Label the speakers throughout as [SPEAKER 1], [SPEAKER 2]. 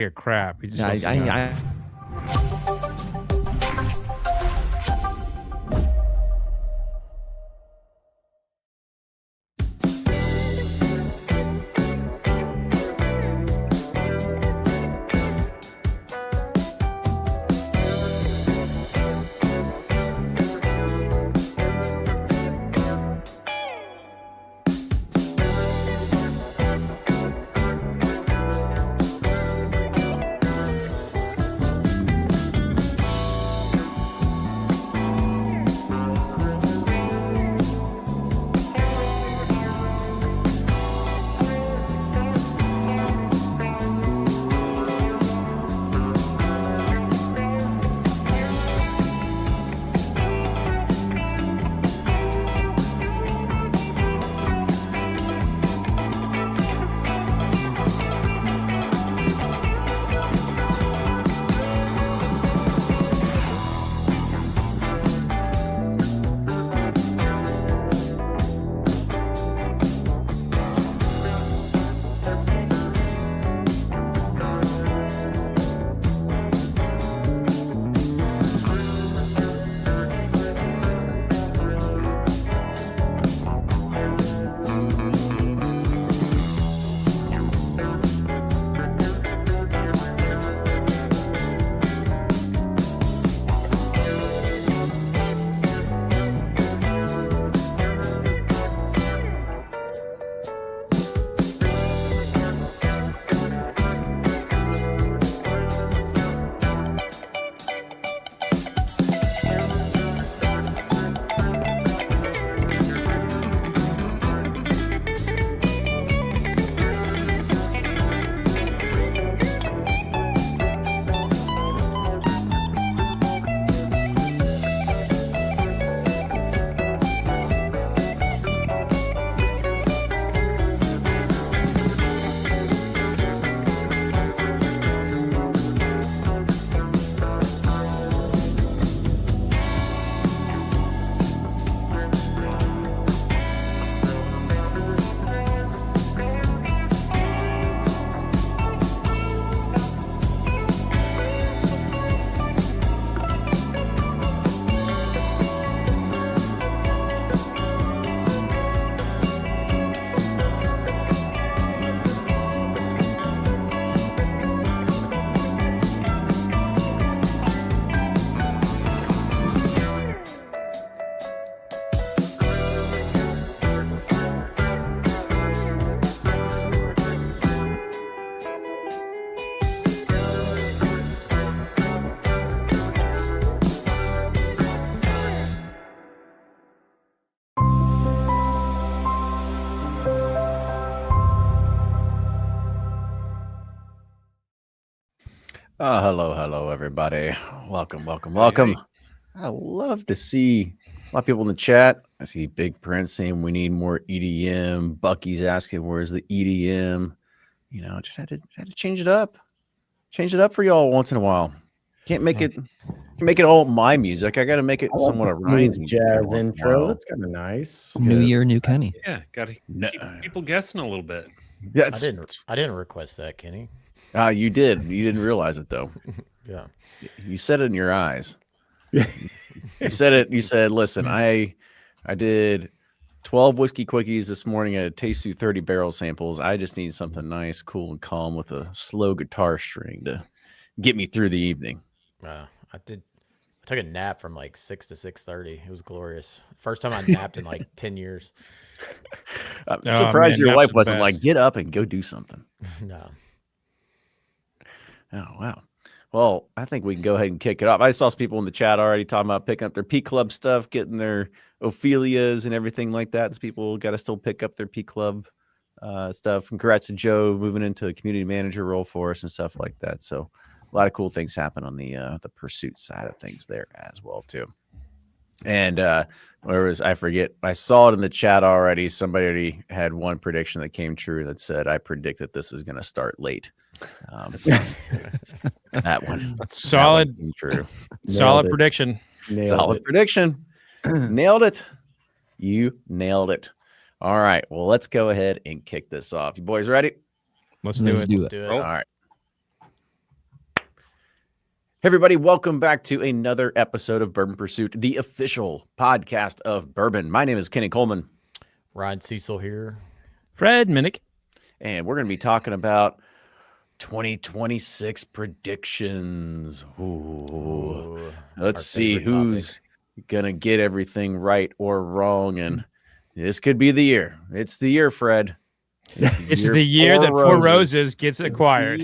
[SPEAKER 1] Hear crap. He just
[SPEAKER 2] Yeah,
[SPEAKER 1] wants to know.
[SPEAKER 2] Hello, everybody. Welcome. I love to see a lot of people in the chat. I see Big Prince saying we need more EDM. Bucky's asking where's the EDM. You know, just had to change it up. Change it up for y'all once in a while. Can't make it all my music. I got to make it somewhat of Ryan's
[SPEAKER 3] jazz intro. That's kind of nice.
[SPEAKER 4] New year, new Kenny.
[SPEAKER 1] Yeah, got to keep people guessing a little bit.
[SPEAKER 5] I didn't request that, Kenny.
[SPEAKER 2] You did. You didn't realize it though.
[SPEAKER 5] Yeah.
[SPEAKER 2] You said it in your eyes. You said it. You said, "Listen, I did 12 whiskey quickies this morning. I taste through 30 barrel samples. I just need something nice, cool, and calm with a slow guitar string to get me through the evening."
[SPEAKER 5] I took a nap from like 6 to 6:30. It was glorious. First time I napped in like 10 years.
[SPEAKER 2] I'm surprised your wife wasn't like, "Get up and go do something."
[SPEAKER 5] No.
[SPEAKER 2] Oh, wow. Well, I think we can go ahead and kick it off. I saw some people in the chat already talking about picking up their P Club stuff, getting their Ophelias and everything like that. So people got to still pick up their P Club stuff. Congrats to Joe moving into a community manager role for us and stuff like that. So a lot of cool things happen on the pursuit side of things there as well too. And where was I forget? I saw it in the chat already. Somebody already had one prediction that came true that said, "I predict that this is going to start late." That one
[SPEAKER 1] Solid.
[SPEAKER 2] That one true.
[SPEAKER 1] Solid prediction.
[SPEAKER 2] Prediction. Nailed it. You nailed it. All right. Well, let's go ahead and kick this off. You boys ready?
[SPEAKER 1] Let's do it.
[SPEAKER 2] All right. Hey everybody, welcome back to another episode of Bourbon Pursuit, the official podcast of bourbon. My name is Kenny Coleman.
[SPEAKER 5] Ryan Cecil here.
[SPEAKER 1] Fred Minnick.
[SPEAKER 2] And we're going to be talking about 2026 predictions. Ooh. Let's see who's going to get everything right or wrong. And this could be the year. It's the year, Fred.
[SPEAKER 1] It's the year that Four Roses gets acquired.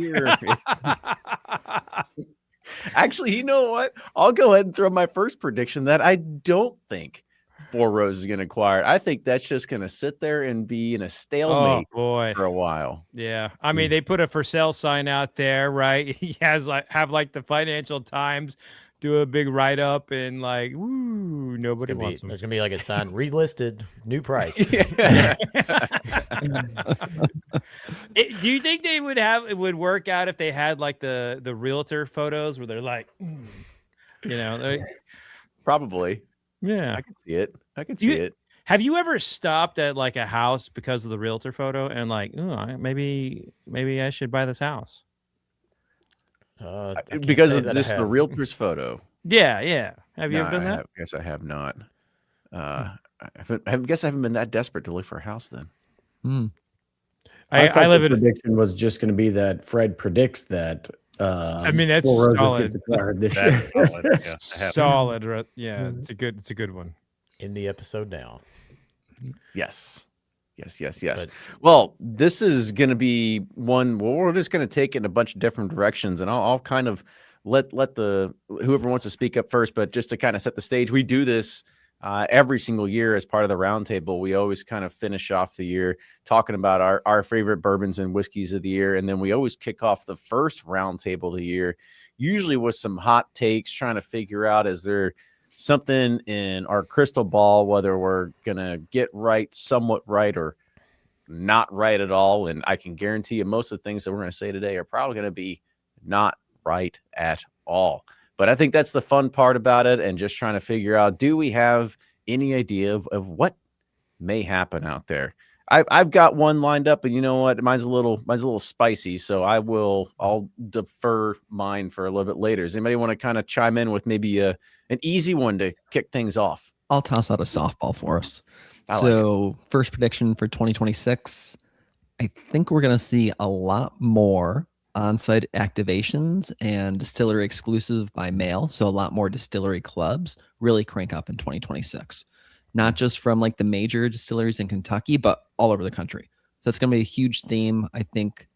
[SPEAKER 2] Actually, you know what? I'll go ahead and throw my first prediction that I don't think Four Roses is going to acquire. I think that's just going to sit there and be in a stalemate for a while.
[SPEAKER 1] Yeah. I mean, they put a for sale sign out there, right? He has have the Financial Times do a big write up and woo, nobody wants them.
[SPEAKER 5] There's going to be a sign relisted, new price.
[SPEAKER 1] Do you think they it would work out if they had the realtor photos where they're
[SPEAKER 2] probably.
[SPEAKER 1] Yeah.
[SPEAKER 2] I can see it. See it.
[SPEAKER 1] Have you ever stopped at a house because of the realtor photo and maybe I should buy this house?
[SPEAKER 2] Because of just the realtor's photo.
[SPEAKER 1] Yeah. Have you ever done that?
[SPEAKER 2] I guess I have not. I guess I haven't been that desperate to look for a house then.
[SPEAKER 3] I live in prediction was just going to be that Fred predicts that.
[SPEAKER 1] I mean, that's solid. Solid. Yeah, it's a good one.
[SPEAKER 5] In the episode now.
[SPEAKER 2] Yes. Well, this is going to be one. Well, we're just going to take it in a bunch of different directions, and I'll kind of let whoever wants to speak up first. But just to kind of set the stage, we do this every single year as part of the roundtable. We always kind of finish off the year talking about our favorite bourbons and whiskeys of the year, and then we always kick off the first roundtable of the year, usually with some hot takes, trying to figure out is there something in our crystal ball, whether we're going to get right, somewhat right, or not right at all. And I can guarantee you most of the things that we're going to say today are probably going to be not right at all. But I think that's the fun part about it, and just trying to figure out, do we have any idea of what may happen out there? I've got one lined up, and you know what? Mine's a little spicy, so I'll defer mine for a little bit later. Does anybody want to kind of chime in with maybe an easy one to kick things off?
[SPEAKER 4] I'll toss out a softball for us. First prediction for 2026, I think we're going to see a lot more on-site activations and distillery exclusive by mail. So a lot more distillery clubs really crank up in 2026, not just from the major distilleries in Kentucky, but all over the country. So it's going to be a huge theme. I think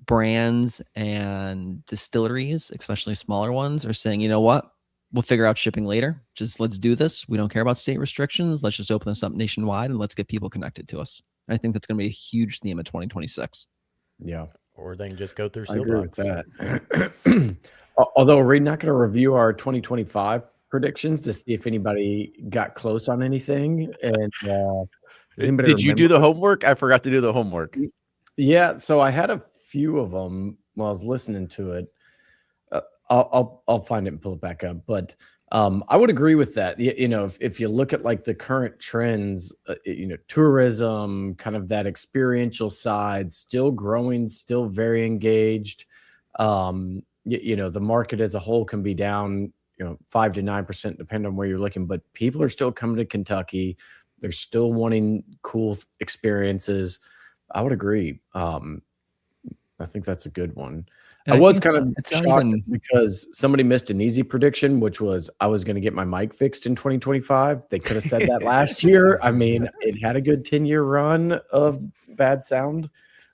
[SPEAKER 4] brands and distilleries, especially smaller ones, are saying, you know what? We'll figure out shipping later. Just let's do this. We don't care about state restrictions. Let's just open this up nationwide and let's get people connected to us. And I think that's going to be a huge theme of 2026.
[SPEAKER 3] Yeah.
[SPEAKER 5] Or they can just go through
[SPEAKER 3] I agree with
[SPEAKER 5] Sealbox.
[SPEAKER 3] that. Although we're not going to review our 2025 predictions to see if anybody got close on anything. And
[SPEAKER 2] did you do the homework? I forgot to do the homework.
[SPEAKER 3] Yeah, so I had a few of them while I was listening to it. I'll find it and pull it back up. But I would agree with that. If you look at the current trends, tourism, kind of that experiential side, still growing, still very engaged. The market as a whole can be down, 5 to 9%, depending on where you're looking. But people are still coming to Kentucky. They're still wanting cool experiences. I would agree. I think that's a good one. And I was kind of shocked because somebody missed an easy prediction, which was I was going to get my mic fixed in 2025. They could have said that last year. I mean, it had a good 10-year run of bad sound,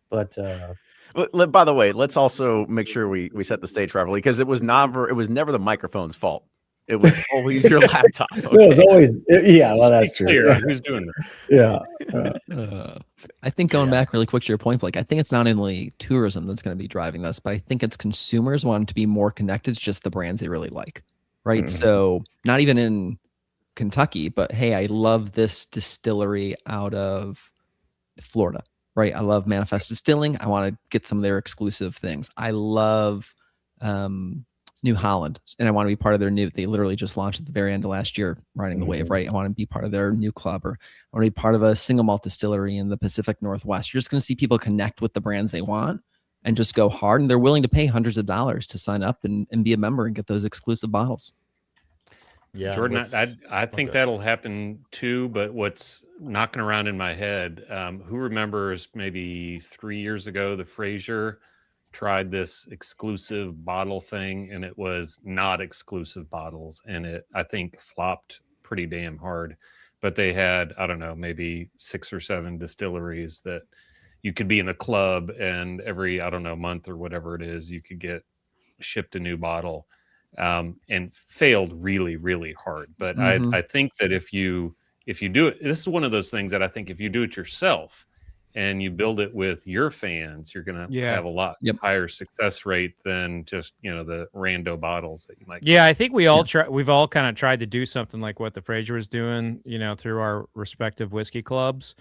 [SPEAKER 3] but
[SPEAKER 2] by the way, let's also make sure we set the stage properly, because it was never the microphone's fault. It was always your laptop. Okay?
[SPEAKER 3] It was always, well, that's true.
[SPEAKER 1] Yeah. Who's doing this?
[SPEAKER 3] Yeah.
[SPEAKER 4] I think going back really quick to your point, I think it's not only tourism that's going to be driving this, but I think it's consumers wanting to be more connected to just the brands they really like, right? Mm-hmm. So not even in Kentucky, but hey, I love this distillery out of Florida, right? I love Manifest Distilling. I want to get some of their exclusive things. I love New Holland, and I want to be part of their they literally just launched at the very end of last year, riding the wave, right? I want to be part of their new club, or I want to be part of a single malt distillery in the Pacific Northwest. You're just going to see people connect with the brands they want and just go hard. And they're willing to pay hundreds of dollars to sign up and be a member and get those exclusive bottles.
[SPEAKER 5] Yeah,
[SPEAKER 6] Jordan, I think that'll happen too. But what's knocking around in my head, who remembers maybe 3 years ago, the Fraser tried this exclusive bottle thing, and it was not exclusive bottles, and it, I think, flopped pretty damn hard. But they had, I don't know, maybe 6 or 7 distilleries that you could be in the club, and every, I don't know, month or whatever it is, you could get shipped a new bottle, and failed really, really hard. But I think that if you do it, this is one of those things that I think if you do it yourself and you build it with your fans, you're going to have a lot higher success rate than just, the rando bottles that you might.
[SPEAKER 1] Yeah, I think we've all kind of tried to do something like what the Fraser was doing, through our respective whiskey clubs,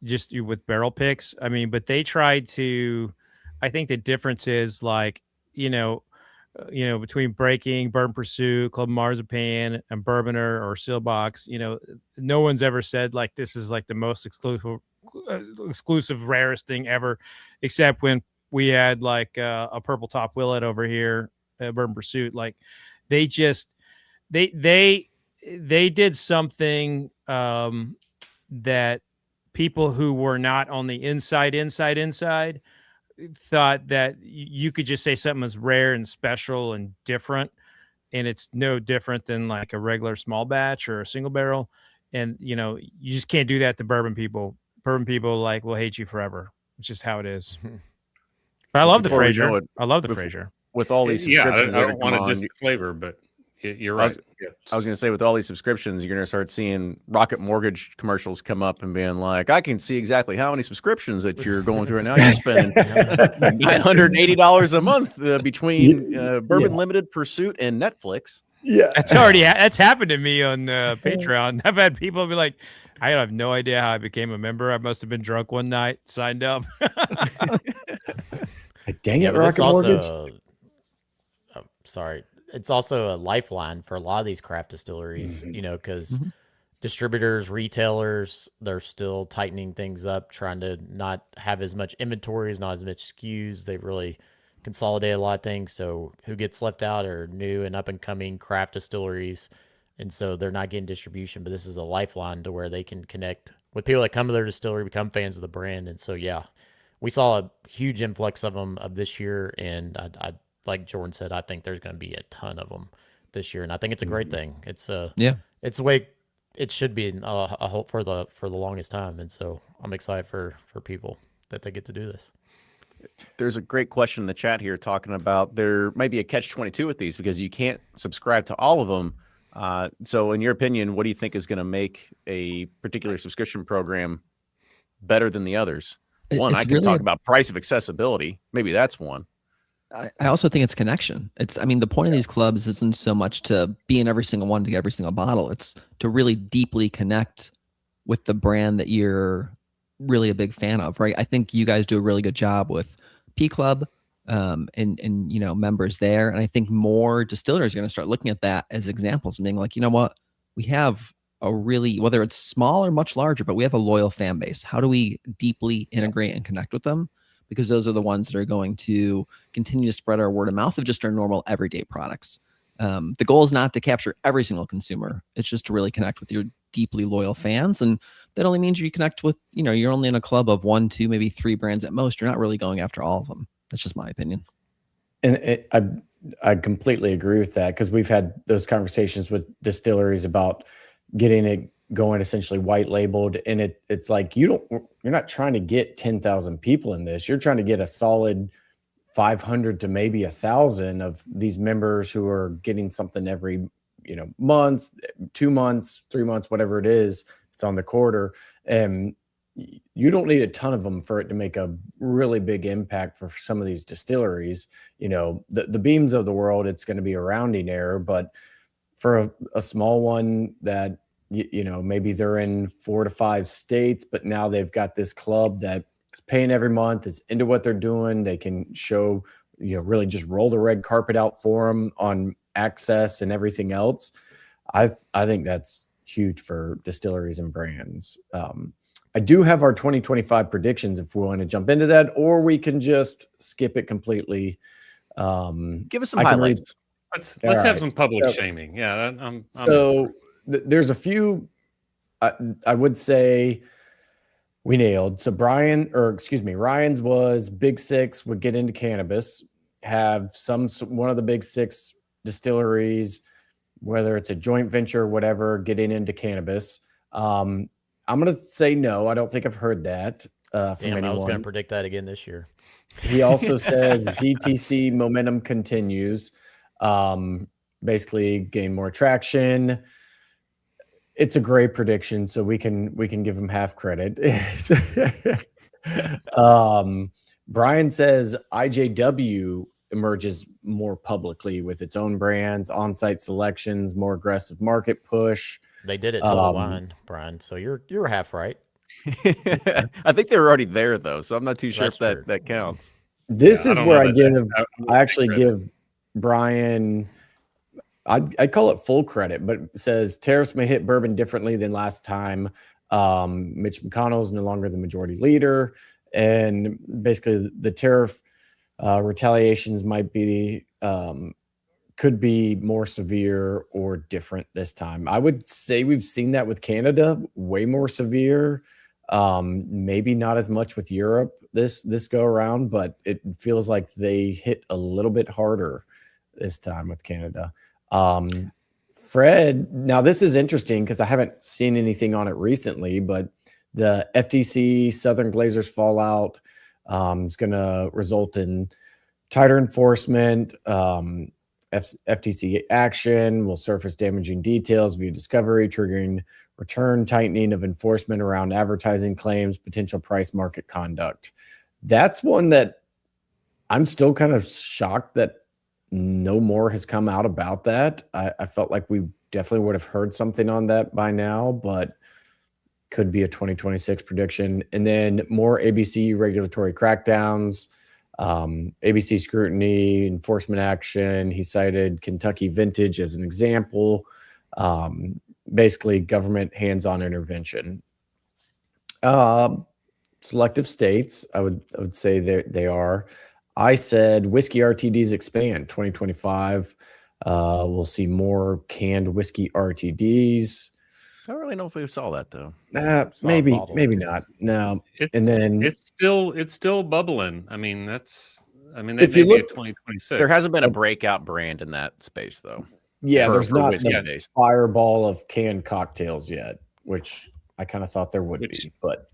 [SPEAKER 1] just with barrel picks. I mean, but they tried to, I think the difference is like, between Breaking, Bourbon Pursuit, Club Marzipan, and Bourboner or Sealbox, no one's ever said like this is like the most exclusive, rarest thing ever, except when we had like a purple top willet over here at Bourbon Pursuit. Like they did something that people who were not on the inside thought that you could just say something is rare and special and different, and it's no different than like a regular small batch or a single barrel. And you just can't do that to bourbon people. Bourbon people will hate you forever. It's just how it is. But I love the Fraser. I love the Fraser.
[SPEAKER 2] With all these subscriptions,
[SPEAKER 6] I don't want to diss the flavor, but you're right.
[SPEAKER 2] I was going to say, with all these subscriptions, you're going to start seeing Rocket Mortgage commercials come up and being like, I can see exactly how many subscriptions that you're going through right now. You're spending $980 a month between Bourbon Limited, Pursuit, and Netflix.
[SPEAKER 3] Yeah,
[SPEAKER 1] that's happened to me on Patreon. I've had people be like, I have no idea how I became a member. I must have been drunk one night, signed up.
[SPEAKER 3] Like, dang it, Rocket Mortgage.
[SPEAKER 5] Sorry. It's also a lifeline for a lot of these craft distilleries, because distributors, retailers, they're still tightening things up, trying to not have as much inventories, not as much SKUs. They've really consolidated a lot of things. So who gets left out are new and up and coming craft distilleries. And so they're not getting distribution, but this is a lifeline to where they can connect with people that come to their distillery, become fans of the brand. And so, we saw a huge influx of them of this year. And I like Jordan said, I think there's going to be a ton of them this year, and I think it's a great thing. It's it's the way it should be a hope for the longest time, and so I'm excited for people that they get to do this.
[SPEAKER 2] There's a great question in the chat here talking about there might be a catch-22 with these because you can't subscribe to all of them. So, in your opinion, what do you think is going to make a particular subscription program better than the others? One, I can talk about price of accessibility. Maybe that's one.
[SPEAKER 4] I also think it's connection. The point of these clubs isn't so much to be in every single one to get every single bottle. It's to really deeply connect with the brand that you're really a big fan of, right? I think you guys do a really good job with P Club and members there. And I think more distilleries are going to start looking at that as examples and being like, you know what? We have a really, whether it's small or much larger, but we have a loyal fan base. How do we deeply integrate and connect with them? Because those are the ones that are going to continue to spread our word of mouth of just our normal everyday products. The goal is not to capture every single consumer. It's just to really connect with your deeply loyal fans. And that only means you connect with, you're only in a club of 1, 2, maybe 3 brands at most. You're not really going after all of them. That's just my opinion.
[SPEAKER 3] And I completely agree with that, because we've had those conversations with distilleries about getting it going essentially white labeled, and it's like you're not trying to get 10,000 people in this. You're trying to get a solid 500 to maybe 1,000 of these members who are getting something every month, 2 months, 3 months, whatever it is. It's on the quarter, and you don't need a ton of them for it to make a really big impact for some of these distilleries. The Beams of the world, it's going to be a rounding error, but for a small one that maybe they're in 4 to 5 states, but now they've got this club that is paying every month, is into what they're doing. They can show, really just roll the red carpet out for them on access and everything else. I think that's huge for distilleries and brands. I do have our 2025 predictions if we want to jump into that, or we can just skip it completely.
[SPEAKER 2] Give us some
[SPEAKER 3] I can read-
[SPEAKER 2] highlights.
[SPEAKER 6] Let's
[SPEAKER 3] All
[SPEAKER 6] have
[SPEAKER 3] right.
[SPEAKER 6] some public
[SPEAKER 3] So-
[SPEAKER 6] shaming. Yeah, I'm
[SPEAKER 3] There's a few. I would say we nailed. So Ryan's was Big Six would get into cannabis, have one of the Big Six distilleries, whether it's a joint venture or whatever, getting into cannabis. I'm gonna say no. I don't think I've heard that from anyone.
[SPEAKER 5] I was going to predict that again this year.
[SPEAKER 3] He also says DTC momentum continues. Basically gain more traction. It's a great prediction, so we can give him half credit. Brian says IJW emerges more publicly with its own brands, on-site selections, more aggressive market push.
[SPEAKER 5] They did it to the wine, Brian. So you're half right.
[SPEAKER 2] I think they were already there though, so I'm not too sure
[SPEAKER 5] That's
[SPEAKER 2] if
[SPEAKER 5] true.
[SPEAKER 2] that counts.
[SPEAKER 3] This
[SPEAKER 6] Yeah, I
[SPEAKER 3] is
[SPEAKER 6] don't
[SPEAKER 3] where
[SPEAKER 6] know
[SPEAKER 3] I actually give Brian. I call it full credit, but it says tariffs may hit bourbon differently than last time. Mitch McConnell is no longer the majority leader, and basically the tariff retaliations might be could be more severe or different this time. I would say we've seen that with Canada, way more severe. Maybe not as much with Europe this go around, but it feels like they hit a little bit harder this time with Canada. Fred, now this is interesting because I haven't seen anything on it recently, but the FTC Southern Glazers fallout is going to result in tighter enforcement. FTC action will surface damaging details via discovery, triggering return tightening of enforcement around advertising claims, potential price market conduct. That's one that I'm still kind of shocked that no more has come out about that. I felt like we definitely would have heard something on that by now, but could be a 2026 prediction. And then more ABC regulatory crackdowns, ABC scrutiny, enforcement action. He cited Kentucky vintage as an example. Basically, government hands-on intervention. Selective states, I would say they are. I said whiskey RTDs expand 2025. We'll see more canned whiskey RTDs.
[SPEAKER 2] I don't really know if we saw that though.
[SPEAKER 3] Maybe
[SPEAKER 5] bottled.
[SPEAKER 3] not. No.
[SPEAKER 6] It's,
[SPEAKER 3] And then
[SPEAKER 6] it's still bubbling. I mean, that
[SPEAKER 3] If
[SPEAKER 6] may
[SPEAKER 3] you
[SPEAKER 6] be a
[SPEAKER 3] look-
[SPEAKER 6] 2026.
[SPEAKER 2] There hasn't been a breakout brand in that space though.
[SPEAKER 3] yeah,
[SPEAKER 2] for-
[SPEAKER 3] there's
[SPEAKER 2] for
[SPEAKER 3] not
[SPEAKER 2] whiskey
[SPEAKER 3] the
[SPEAKER 2] based.
[SPEAKER 3] fireball of canned cocktails yet, which I kind of thought there would
[SPEAKER 6] Which-
[SPEAKER 3] be, but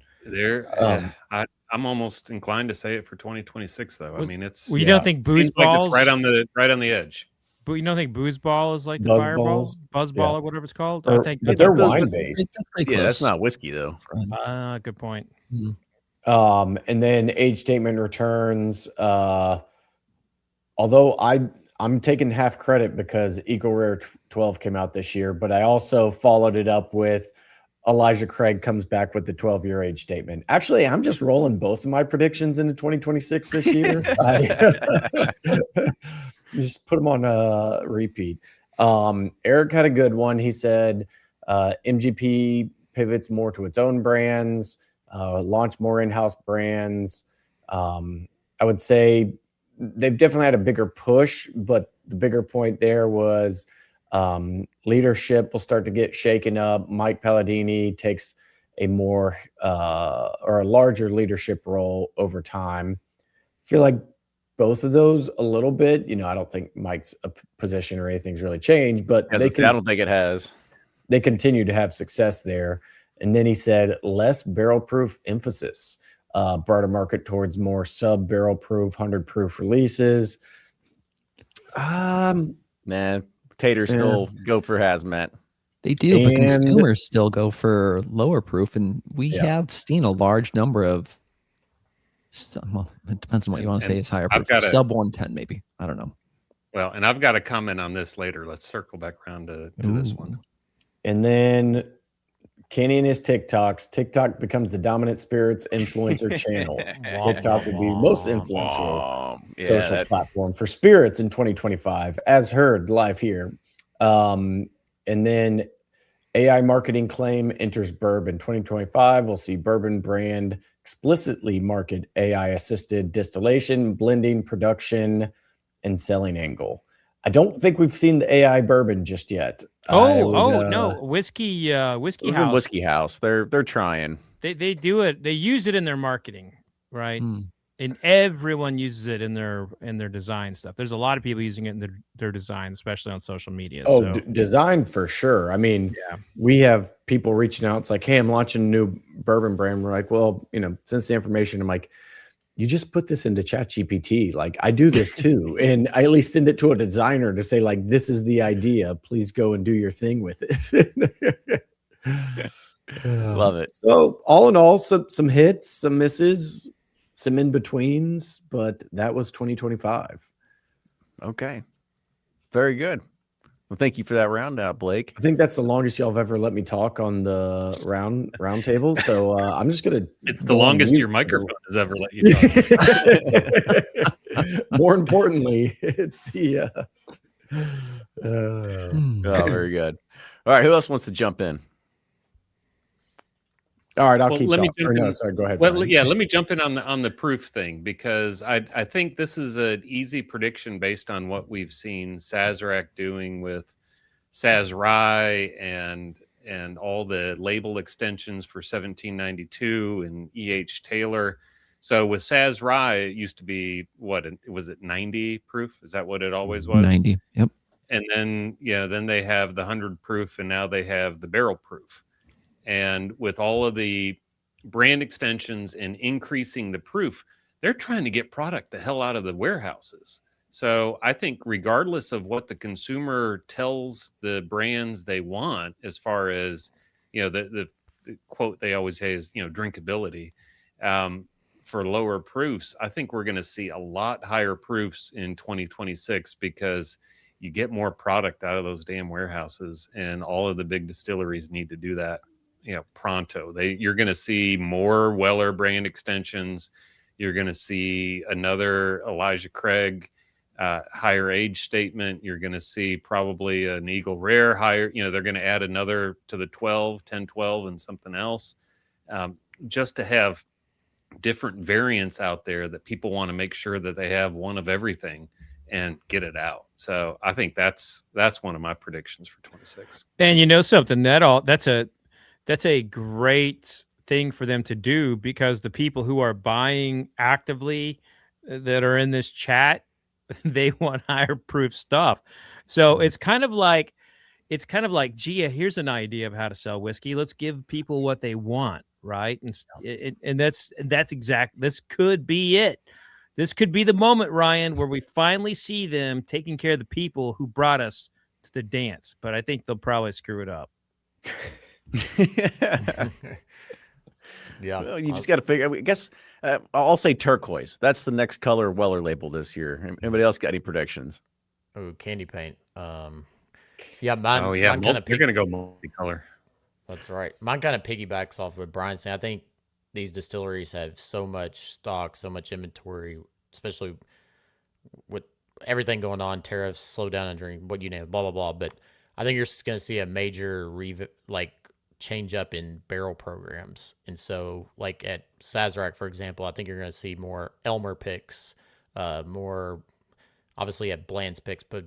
[SPEAKER 6] I'm almost inclined to say it for 2026 though. I mean, it's
[SPEAKER 1] Well, you don't think booze
[SPEAKER 6] seems like
[SPEAKER 1] balls?
[SPEAKER 6] it's right on the edge.
[SPEAKER 1] But you don't think booze ball is like the
[SPEAKER 3] Buzz
[SPEAKER 1] fireball,
[SPEAKER 3] balls?
[SPEAKER 1] buzz
[SPEAKER 3] Yeah.
[SPEAKER 1] ball, or whatever it's called?
[SPEAKER 3] Or-
[SPEAKER 1] I think.
[SPEAKER 3] but they're
[SPEAKER 2] those-
[SPEAKER 3] wine based.
[SPEAKER 4] It's pretty
[SPEAKER 2] Yeah, that's
[SPEAKER 4] close.
[SPEAKER 2] not whiskey though.
[SPEAKER 1] Good point.
[SPEAKER 3] And then age statement returns. Although I'm taking half credit because Eagle Rare 12 came out this year, but I also followed it up with Elijah Craig comes back with the 12-year age statement. Actually, I'm just rolling both of my predictions into 2026 this year. I just put them on a repeat. Eric had a good one. He said MGP pivots more to its own brands, launch more in-house brands. I would say they've definitely had a bigger push, but the bigger point there was leadership will start to get shaken up. Mike Palladini takes a more or a larger leadership role over time. I feel like both of those a little bit. I don't think Mike's position or anything's really changed, but
[SPEAKER 2] I don't think it has.
[SPEAKER 3] They continue to have success there. And then he said less barrel proof emphasis, broader market towards more sub barrel proof, 100 proof releases.
[SPEAKER 2] Man, taters still go for hazmat.
[SPEAKER 4] They do, but
[SPEAKER 3] And-
[SPEAKER 4] consumers still go for lower proof, and we
[SPEAKER 3] Yeah.
[SPEAKER 4] have seen a large number of. Well, it depends on what you want to say
[SPEAKER 6] And
[SPEAKER 4] is higher
[SPEAKER 6] I've
[SPEAKER 4] proof.
[SPEAKER 6] got a-
[SPEAKER 4] Sub 110, maybe. I don't know.
[SPEAKER 6] Well, and I've got a comment on this later. Let's circle back around to this one.
[SPEAKER 3] And then Kenny and his TikToks. TikTok becomes the dominant spirits influencer channel. TikTok will be the most influential social platform for spirits in 2025, as heard live here. And then AI marketing claim enters Bourbon 2025. We'll see Bourbon brand explicitly market AI-assisted distillation, blending, production, and selling angle. I don't think we've seen the AI bourbon just yet.
[SPEAKER 1] No, whiskey
[SPEAKER 2] Even
[SPEAKER 1] house.
[SPEAKER 2] Whiskey House, they're trying.
[SPEAKER 1] They do it. They use it in their marketing, right?
[SPEAKER 4] Hmm.
[SPEAKER 1] And everyone uses it in their design stuff. There's a lot of people using it in their design, especially on social media.
[SPEAKER 3] Oh,
[SPEAKER 1] so.
[SPEAKER 3] design for sure. I mean,
[SPEAKER 1] Yeah.
[SPEAKER 3] we have people reaching out. It's like, hey, I'm launching a new bourbon brand. We're like, well, since the information, I'm like, you just put this into ChatGPT. Like, I do this too. And I at least send it to a designer to say, like, this is the idea. Please go and do your thing with it.
[SPEAKER 2] Love it.
[SPEAKER 3] So all in all, some hits, some misses, some in-betweens, but that was 2025.
[SPEAKER 2] Okay. Very good. Well, thank you for that roundout, Blake.
[SPEAKER 3] I think that's the longest y'all have ever let me talk on the round table. So I'm just gonna.
[SPEAKER 6] It's the longest your microphone has ever let you talk.
[SPEAKER 3] More importantly, it's the.
[SPEAKER 2] Oh, very good. All right, who else wants to jump in?
[SPEAKER 3] All right, I'll
[SPEAKER 6] Well,
[SPEAKER 3] keep
[SPEAKER 6] let me
[SPEAKER 3] talking.
[SPEAKER 6] jump
[SPEAKER 3] Or no,
[SPEAKER 6] in.
[SPEAKER 3] sorry, go ahead.
[SPEAKER 6] Well,
[SPEAKER 3] Brian.
[SPEAKER 6] yeah, let me jump in on the proof thing, because I think this is an easy prediction based on what we've seen Sazerac doing with Saz Rye and all the label extensions for 1792 and E.H. Taylor. So with Saz Rye, it used to be was it 90 proof? Is that what it always was?
[SPEAKER 4] 90. Yep.
[SPEAKER 6] And then then they have the 100 proof, and now they have the barrel proof. And with all of the brand extensions and increasing the proof, they're trying to get product the hell out of the warehouses. So I think regardless of what the consumer tells the brands they want, as far as, the quote they always say is, drinkability, for lower proofs, I think we're going to see a lot higher proofs in 2026, because you get more product out of those damn warehouses, and all of the big distilleries need to do that, pronto. You're going to see more Weller brand extensions. You're going to see another Elijah Craig higher age statement. You're going to see probably an Eagle Rare higher. They're going to add another to the 10, 12, and something else, just to have different variants out there that people want to make sure that they have one of everything and get it out. So I think that's one of my predictions for 26.
[SPEAKER 1] And you know something, that's a great thing for them to do, because the people who are buying actively that are in this chat, they want higher proof stuff. So it's kind of like, gee, here's an idea of how to sell whiskey. Let's give people what they want, right? And that's exact. This could be it. This could be the moment, Ryan, where we finally see them taking care of the people who brought us to the dance. But I think they'll probably screw it up.
[SPEAKER 5] Yeah.
[SPEAKER 2] Well, you just got to figure. I guess I'll say turquoise. That's the next color Weller label this year. Anybody else got any predictions?
[SPEAKER 5] Oh, candy paint. Yeah, mine.
[SPEAKER 6] Oh yeah,
[SPEAKER 5] mine kinda
[SPEAKER 6] you're going to go multicolor.
[SPEAKER 5] That's right. Mine kind of piggybacks off what Brian's saying. I think these distilleries have so much stock, so much inventory, especially with everything going on, tariffs, slow down and drink, what you name it, blah blah blah. But I think you're going to see a major change up in barrel programs. And so, like at Sazerac, for example, I think you're going to see more Elmer picks, more obviously at Bland's picks, but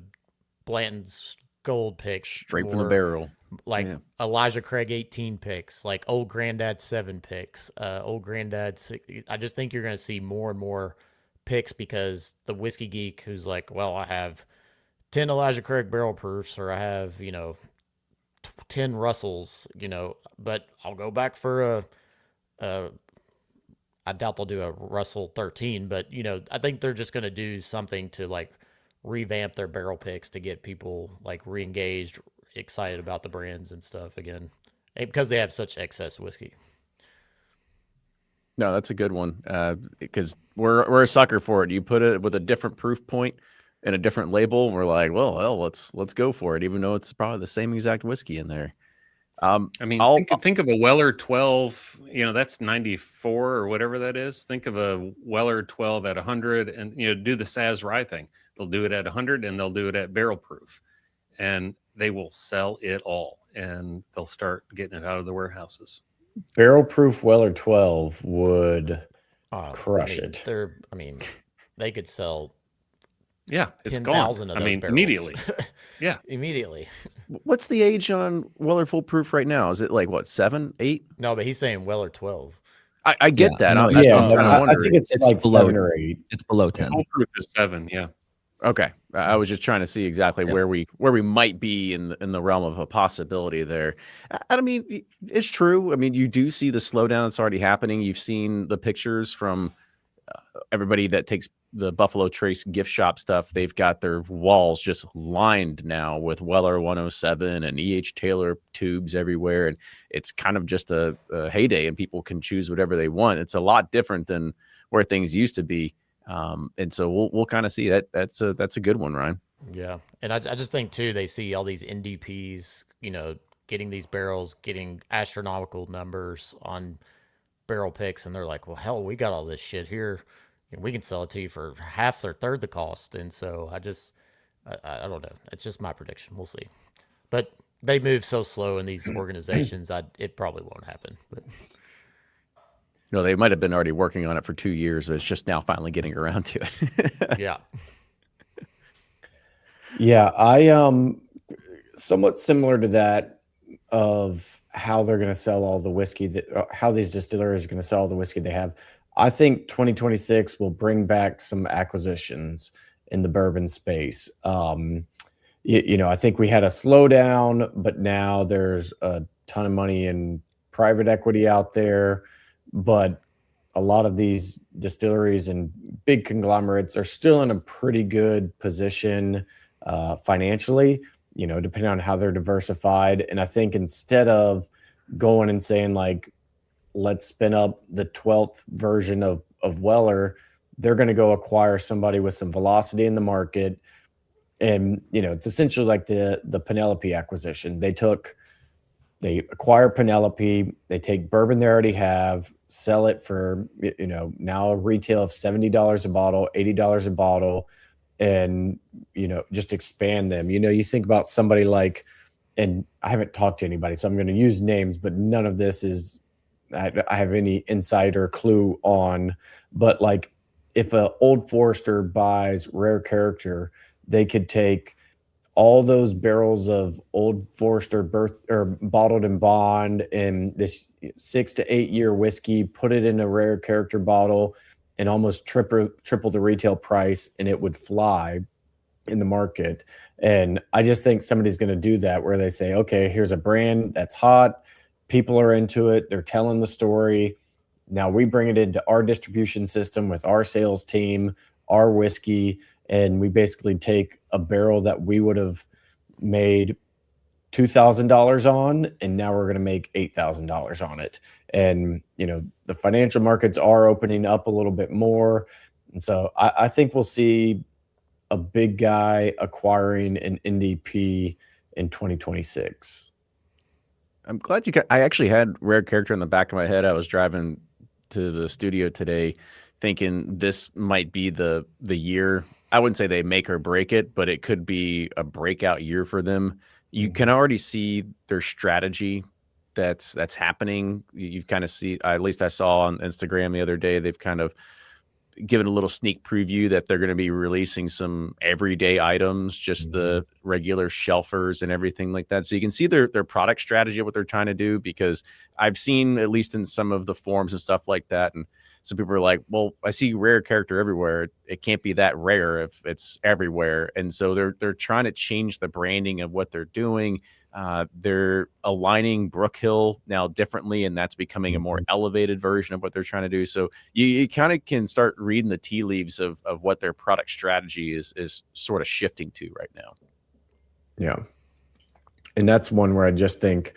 [SPEAKER 5] Blanton's gold picks
[SPEAKER 2] Straight from the barrel.
[SPEAKER 5] Like Elijah Craig 18 picks, like Old Granddad 7 picks, Old Granddad 6. I just think you're going to see more and more picks, because the whiskey geek who's like, well, I have 10 Elijah Craig barrel proofs, or I have 10 Russells, but I'll go back for I doubt they'll do a Russell 13, but I think they're just going to do something to revamp their barrel picks to get people re-engaged, excited about the brands and stuff again, because they have such excess whiskey.
[SPEAKER 2] No, that's a good one, because we're a sucker for it. You put it with a different proof point and a different label, we're like, well, let's go for it, even though it's probably the same exact whiskey in there.
[SPEAKER 6] I mean, think of a Weller 12, that's 94 or whatever that is. Think of a Weller 12 at 100, and do the Saz Rye thing. They'll do it at 100 and they'll do it at barrel proof. And they will sell it all, and they'll start getting it out of the warehouses.
[SPEAKER 3] Barrel proof Weller 12 would crush it.
[SPEAKER 5] They could sell
[SPEAKER 6] Yeah, it's
[SPEAKER 5] 10,000
[SPEAKER 6] gone.
[SPEAKER 5] of those barrels.
[SPEAKER 6] Immediately. Yeah.
[SPEAKER 5] Immediately.
[SPEAKER 2] What's the age on Weller Foolproof right now? Is it like what, 7, 8?
[SPEAKER 5] No, but he's saying Weller 12.
[SPEAKER 2] I get that.
[SPEAKER 4] no,
[SPEAKER 2] That's
[SPEAKER 3] yeah,
[SPEAKER 2] what I'm kind of
[SPEAKER 3] I
[SPEAKER 2] wondering.
[SPEAKER 3] think it's like
[SPEAKER 4] below
[SPEAKER 3] 7 or 8.
[SPEAKER 4] It's below 10.
[SPEAKER 6] Foolproof is 7. Yeah.
[SPEAKER 2] Okay, I was just trying to see exactly where we might be in the realm of a possibility there. I mean, it's true. I mean, you do see the slowdown that's already happening. You've seen the pictures from everybody that takes the Buffalo Trace gift shop stuff. They've got their walls just lined now with Weller 107 and E.H. Taylor tubes everywhere, and it's kind of just a heyday, and people can choose whatever they want. It's a lot different than where things used to be. And so we'll kind of see that. That's a good one, Ryan.
[SPEAKER 5] Yeah. And I just think too, they see all these NDPs, getting these barrels, getting astronomical numbers on barrel picks. And they're like, well, hell, we got all this shit here and we can sell it to you for half or third the cost. And so I don't know. It's just my prediction. We'll see. But they move so slow in these organizations. It probably won't happen, but
[SPEAKER 2] They might have been already working on it for 2 years, but it's just now finally getting around to it.
[SPEAKER 5] yeah.
[SPEAKER 3] Yeah, I somewhat similar to that of how they're going to sell all the whiskey how these distilleries are going to sell all the whiskey they have. I think 2026 will bring back some acquisitions in the bourbon space. I think we had a slowdown, but now there's a ton of money in private equity out there. But a lot of these distilleries and big conglomerates are still in a pretty good position financially, depending on how they're diversified. And I think instead of going and saying like, let's spin up the 12th version of Weller, they're going to go acquire somebody with some velocity in the market. And, it's essentially like the Penelope acquisition. They acquire Penelope, they take bourbon they already have, sell it for, now a retail of $70 a bottle, $80 a bottle, and, just expand them. You think about somebody like, and I haven't talked to anybody, so I'm going to use names, but none of this is, I have any insight or clue on, but like if a Old Forester buys Rare Character, they could take all those barrels of Old Forester bottled in bond and this 6 to 8 year whiskey, put it in a Rare Character bottle and almost triple the retail price, and it would fly in the market. And I just think somebody's going to do that where they say, okay, here's a brand that's hot. People are into it. They're telling the story. Now we bring it into our distribution system with our sales team, our whiskey, and we basically take a barrel that we would have made $2,000 on, and now we're going to make $8,000 on it. And, the financial markets are opening up a little bit more. And so I think we'll see a big guy acquiring an NDP in 2026.
[SPEAKER 2] I'm glad I actually had Rare Character in the back of my head. I was driving to the studio today thinking this might be the year. I wouldn't say they make or break it, but it could be a breakout year for them. You can already see their strategy that's happening. You've kind of see, at least I saw on Instagram the other day, they've kind of given a little sneak preview that they're going to be releasing some everyday items, just the regular shelfers and everything like that. So you can see their product strategy, what they're trying to do, because I've seen, at least in some of the forums and stuff like that, and some people are like, well, I see Rare Character everywhere. It can't be that rare if it's everywhere. And so they're trying to change the branding of what they're doing. They're aligning Brook Hill now differently, and that's becoming a more elevated version of what they're trying to do. So you kind of can start reading the tea leaves of what their product strategy is sort of shifting to right now.
[SPEAKER 3] Yeah. And that's one where I just think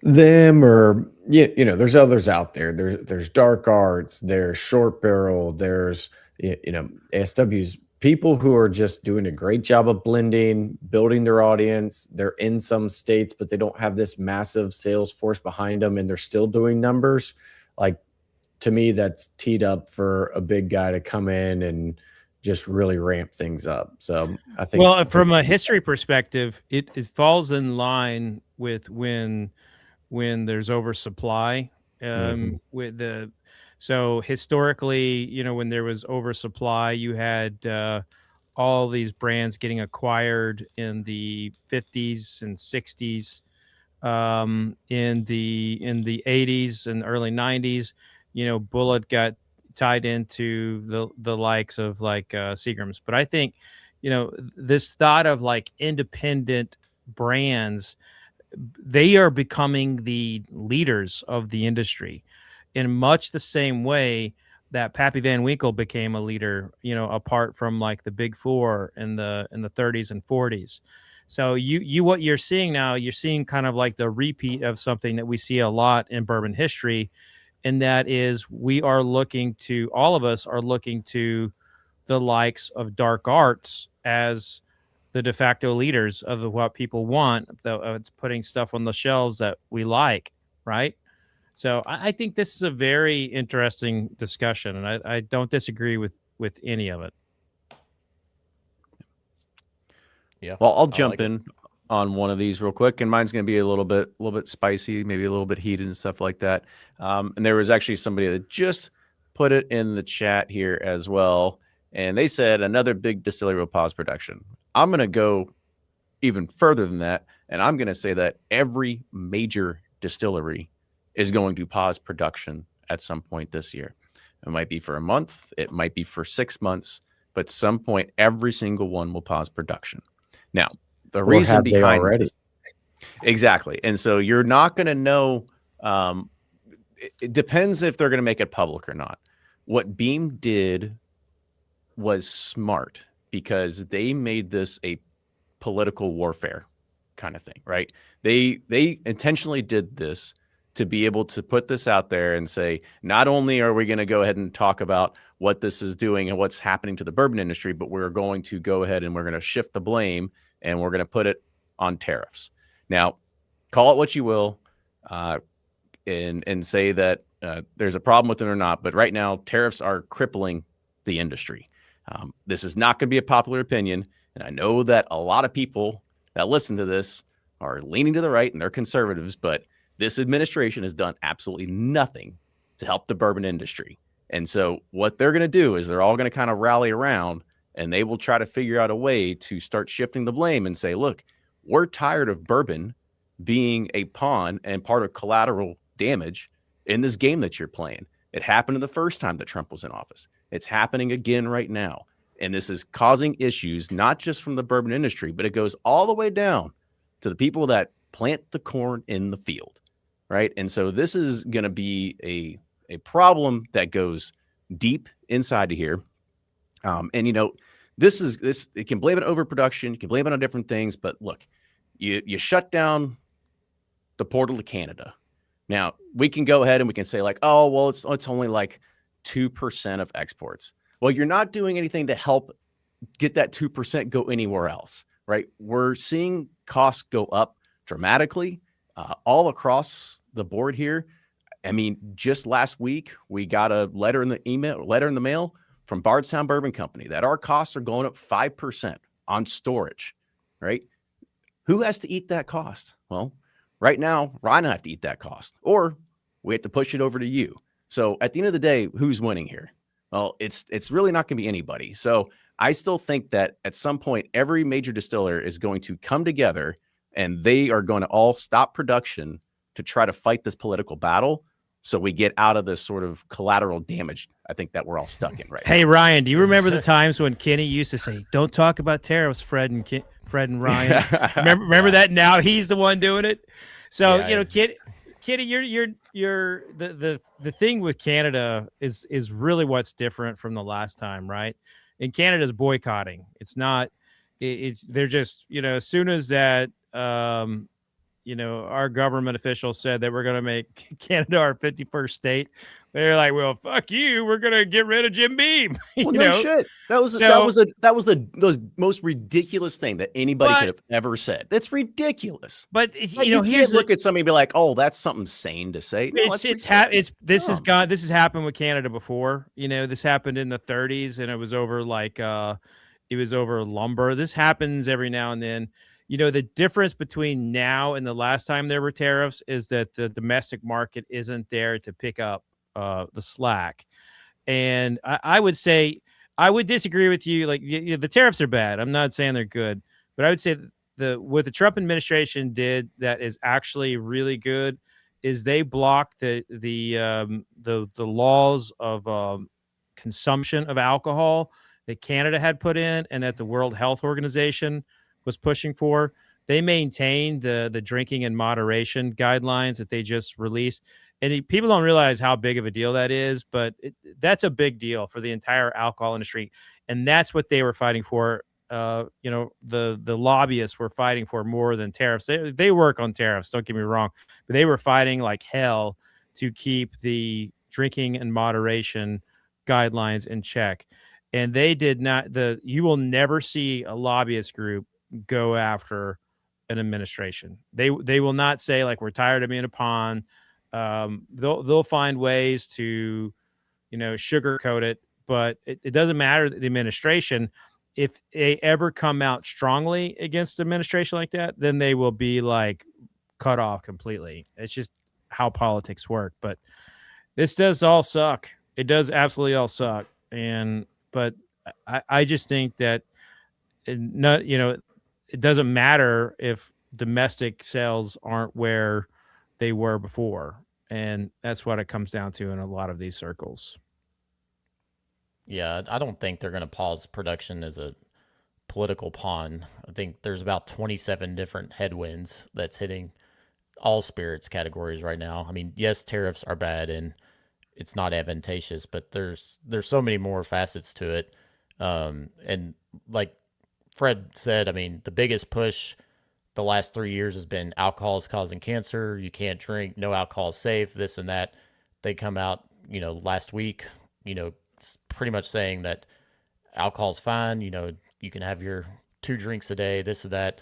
[SPEAKER 3] them, or there's others out there. There's Dark Arts, there's Short Barrel, there's ASW's, people who are just doing a great job of blending, building their audience. They're in some states, but they don't have this massive sales force behind them, and they're still doing numbers. Like, to me, that's teed up for a big guy to come in and just really ramp things up. So I think,
[SPEAKER 1] Well, from a history perspective, it falls in line with when there's oversupply. With the So historically, when there was oversupply, you had all these brands getting acquired in the 50s and 60s, in the 80s and early 90s. Bullet got tied into the likes of like Seagram's. But I think this thought of like independent brands, they are becoming the leaders of the industry in much the same way that Pappy Van Winkle became a leader, apart from like the big four in the 30s and 40s. So what you're seeing now, you're seeing kind of like the repeat of something that we see a lot in bourbon history. And that is, all of us are looking to the likes of dark arts as the de facto leaders of what people want. It's putting stuff on the shelves that we like, right? So I think this is a very interesting discussion, and I don't disagree with any of it.
[SPEAKER 5] Yeah.
[SPEAKER 2] Well, I'll
[SPEAKER 5] I
[SPEAKER 2] jump
[SPEAKER 5] like it.
[SPEAKER 2] in on one of these real quick, and mine's going to be a little bit spicy, maybe a little bit heated and stuff like that. And there was actually somebody that just put it in the chat here as well, and they said another big distillery will pause production. I'm going to go even further than that, and I'm going to say that every major distillery is going to pause production at some point this year. It might be for a month, it might be for 6 months, but some point every single one will pause production. Now, the reason
[SPEAKER 3] have they
[SPEAKER 2] behind
[SPEAKER 3] already?
[SPEAKER 2] this, exactly, and so you're not going to know. It depends if they're going to make it public or not. What Beam did was smart because they made this a political warfare kind of thing, right? They intentionally did this to be able to put this out there and say, not only are we going to go ahead and talk about what this is doing and what's happening to the bourbon industry, but we're going to go ahead and we're going to shift the blame and we're going to put it on tariffs. Now, call it what you will, and say that there's a problem with it or not, but right now tariffs are crippling the industry. This is not going to be a popular opinion, and I know that a lot of people that listen to this are leaning to the right and they're conservatives, but this administration has done absolutely nothing to help the bourbon industry. And so what they're going to do is they're all going to kind of rally around and they will try to figure out a way to start shifting the blame and say, look, we're tired of bourbon being a pawn and part of collateral damage in this game that you're playing. It happened the first time that Trump was in office. It's happening again right now. And this is causing issues, not just from the bourbon industry, but it goes all the way down to the people that plant the corn in the field, right? And so this is going to be a problem that goes deep inside of here. And, this, it can blame it on overproduction. You can blame it on different things. But look, you shut down the portal to Canada. Now, we can go ahead and we can say like, oh, well, it's only like 2% of exports. Well, you're not doing anything to help get that 2% go anywhere else, right? We're seeing costs go up dramatically all across the board here. I mean, just last week, we got a letter in the mail from Bardstown Bourbon Company that our costs are going up 5% on storage, right? Who has to eat that cost? Well, right now, Ryan have to eat that cost, or we have to push it over to you. So at the end of the day, who's winning here? Well, it's really not going to be anybody. So I still think that at some point, every major distiller is going to come together and they are going to all stop production to try to fight this political battle. So we get out of this sort of collateral damage, I think, that we're all stuck in right now.
[SPEAKER 1] Hey, Ryan, do you remember the times when Kenny used to say, don't talk about tariffs, Fred and Ryan? remember that? Now he's the one doing it. So, Kitty, you're the thing with Canada is really what's different from the last time, right? And Canada's boycotting. It's not, they're just, as soon as that, our government officials said that we're going to make Canada our 51st state. They're like, well, fuck you. We're going to get rid of Jim Beam.
[SPEAKER 2] Well, no shit. That was the most ridiculous thing that anybody could have ever said. That's ridiculous.
[SPEAKER 1] But
[SPEAKER 2] like, you can't look at somebody and be like, "Oh, that's something sane to say." No,
[SPEAKER 1] this has happened with Canada before. This happened in the 30s, and it was over lumber. This happens every now and then. The difference between now and the last time there were tariffs is that the domestic market isn't there to pick up the slack. And I would say, I would disagree with you. Like, the tariffs are bad. I'm not saying they're good, but I would say what the Trump administration did that is actually really good is they blocked the laws of consumption of alcohol that Canada had put in and that the World Health Organization was pushing for. They maintained the drinking in moderation guidelines that they just released. And people don't realize how big of a deal that is, but that's a big deal for the entire alcohol industry. And that's what they were fighting for. The lobbyists were fighting for more than tariffs. They work on tariffs, don't get me wrong, but they were fighting like hell to keep the drinking and moderation guidelines in check. And they did not. You will never see a lobbyist group go after an administration. They will not say, like, we're tired of being a pawn. They'll find ways to, sugarcoat it, but it doesn't matter the administration. If they ever come out strongly against the administration like that, then they will be like cut off completely. It's just how politics work. But this does all suck. It does absolutely all suck. But I just think that it doesn't matter if domestic sales aren't where they were before. And that's what it comes down to in a lot of these circles.
[SPEAKER 5] Yeah, I don't think they're going to pause production as a political pawn. I think there's about 27 different headwinds that's hitting all spirits categories right now. I mean, yes, tariffs are bad and it's not advantageous, but there's so many more facets to it. And like Fred said, I mean, the biggest push the last 3 years has been alcohol is causing cancer. You can't drink. No alcohol is safe. This and that. They come out, last week, pretty much saying that alcohol's fine. You can have your 2 drinks a day, this or that.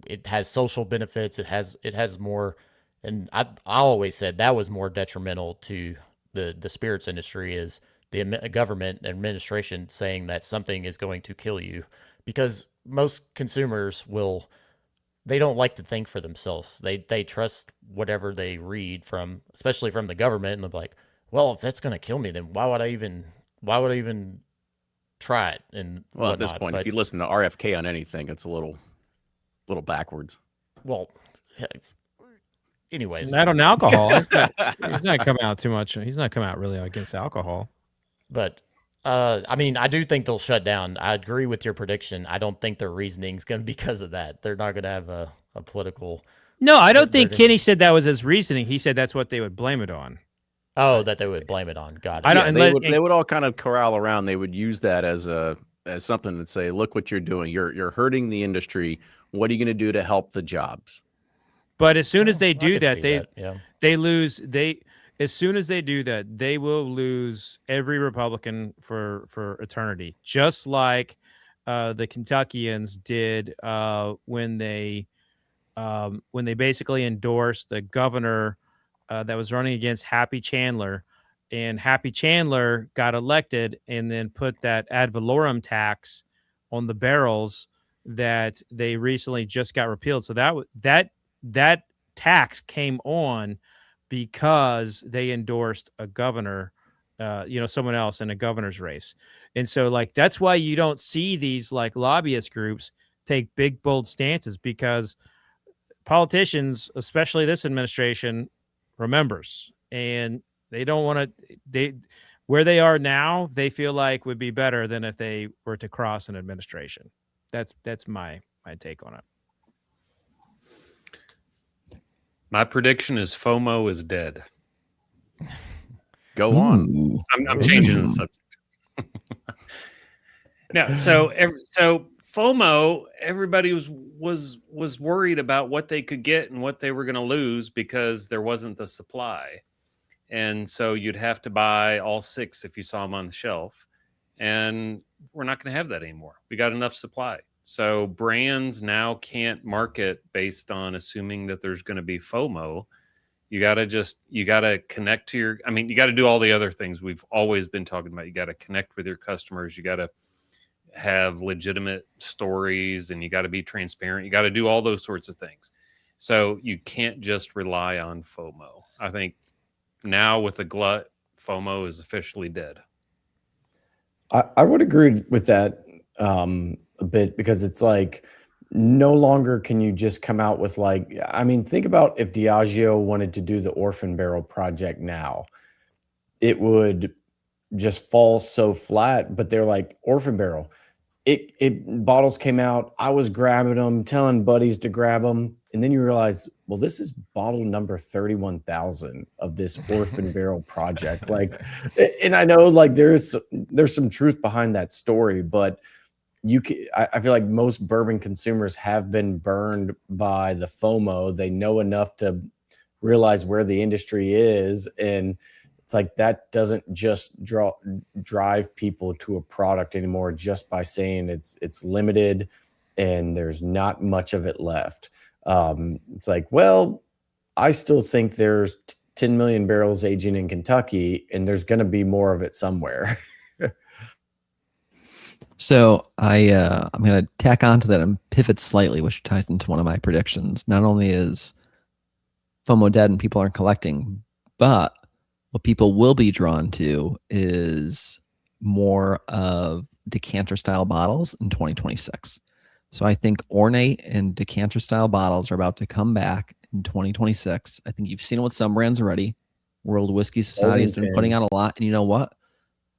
[SPEAKER 5] It has social benefits. It has more. And I always said that was more detrimental to the spirits industry is the government administration saying that something is going to kill you, because most consumers they don't like to think for themselves. They trust whatever they read especially from the government, and they're like, well, if that's going to kill me, then why would I even try it? And
[SPEAKER 2] at this point, if you listen to RFK on anything, it's a little backwards.
[SPEAKER 5] Well, anyways,
[SPEAKER 1] not on alcohol. He's not coming out too much. He's not coming out really against alcohol.
[SPEAKER 5] But I mean, I do think they'll shut down. I agree with your prediction. I don't think their reasoning is going to be because of that. They're not going to have a political.
[SPEAKER 1] No, I don't think Kenny said that was his reasoning. He said that's what they would blame it on.
[SPEAKER 5] Oh, that they would blame it on. Got it.
[SPEAKER 2] I don't. They would all kind of corral around. They would use that as something to say, look what you're doing. You're hurting the industry. What are you going to do to help the jobs?
[SPEAKER 1] But as soon as they do that, they lose. As soon as they do that, they will lose every Republican for eternity, just like the Kentuckians did when they basically endorsed the governor that was running against Happy Chandler, and Happy Chandler got elected and then put that ad valorem tax on the barrels that they recently just got repealed. So that tax came on because they endorsed a governor, someone else in a governor's race. And so that's why you don't see these lobbyist groups take big, bold stances, because politicians, especially this administration, remembers, and they don't want to, where they are now, they feel like would be better than if they were to cross an administration. That's my take on it.
[SPEAKER 6] My prediction is FOMO is dead.
[SPEAKER 2] Go on.
[SPEAKER 6] I'm changing the subject. No, so FOMO, everybody was worried about what they could get and what they were going to lose because there wasn't the supply. And so you'd have to buy all 6 if you saw them on the shelf. And we're not going to have that anymore. We got enough supply. So brands now can't market based on assuming that there's going to be FOMO. You got to connect to you got to do all the other things we've always been talking about. You got to connect with your customers. You got to have legitimate stories, and you got to be transparent. You got to do all those sorts of things. So you can't just rely on FOMO. I think now with the glut, FOMO is officially dead.
[SPEAKER 3] I would agree with that a bit, because it's like no longer can you just come out with like, I mean, think about if Diageo wanted to do the Orphan Barrel project now, it would just fall so flat. But they're like, Orphan Barrel, it bottles came out, I was grabbing them, telling buddies to grab them, and then you realize, well, this is bottle number 31,000 of this Orphan Barrel project. Like, and I know like there's some truth behind that story, but I feel like most bourbon consumers have been burned by the FOMO. They know enough to realize where the industry is, and it's like that doesn't just drive people to a product anymore just by saying it's limited and there's not much of it left. It's like, well, I still think there's 10 million barrels aging in Kentucky, and there's going to be more of it somewhere.
[SPEAKER 4] So I'm going to tack on to that and pivot slightly, which ties into one of my predictions. Not only is FOMO dead and people aren't collecting, but what people will be drawn to is more of decanter style bottles in 2026. So I think ornate and decanter style bottles are about to come back in 2026. I think you've seen it with some brands already. World Whiskey Society has been putting out a lot. And you know what?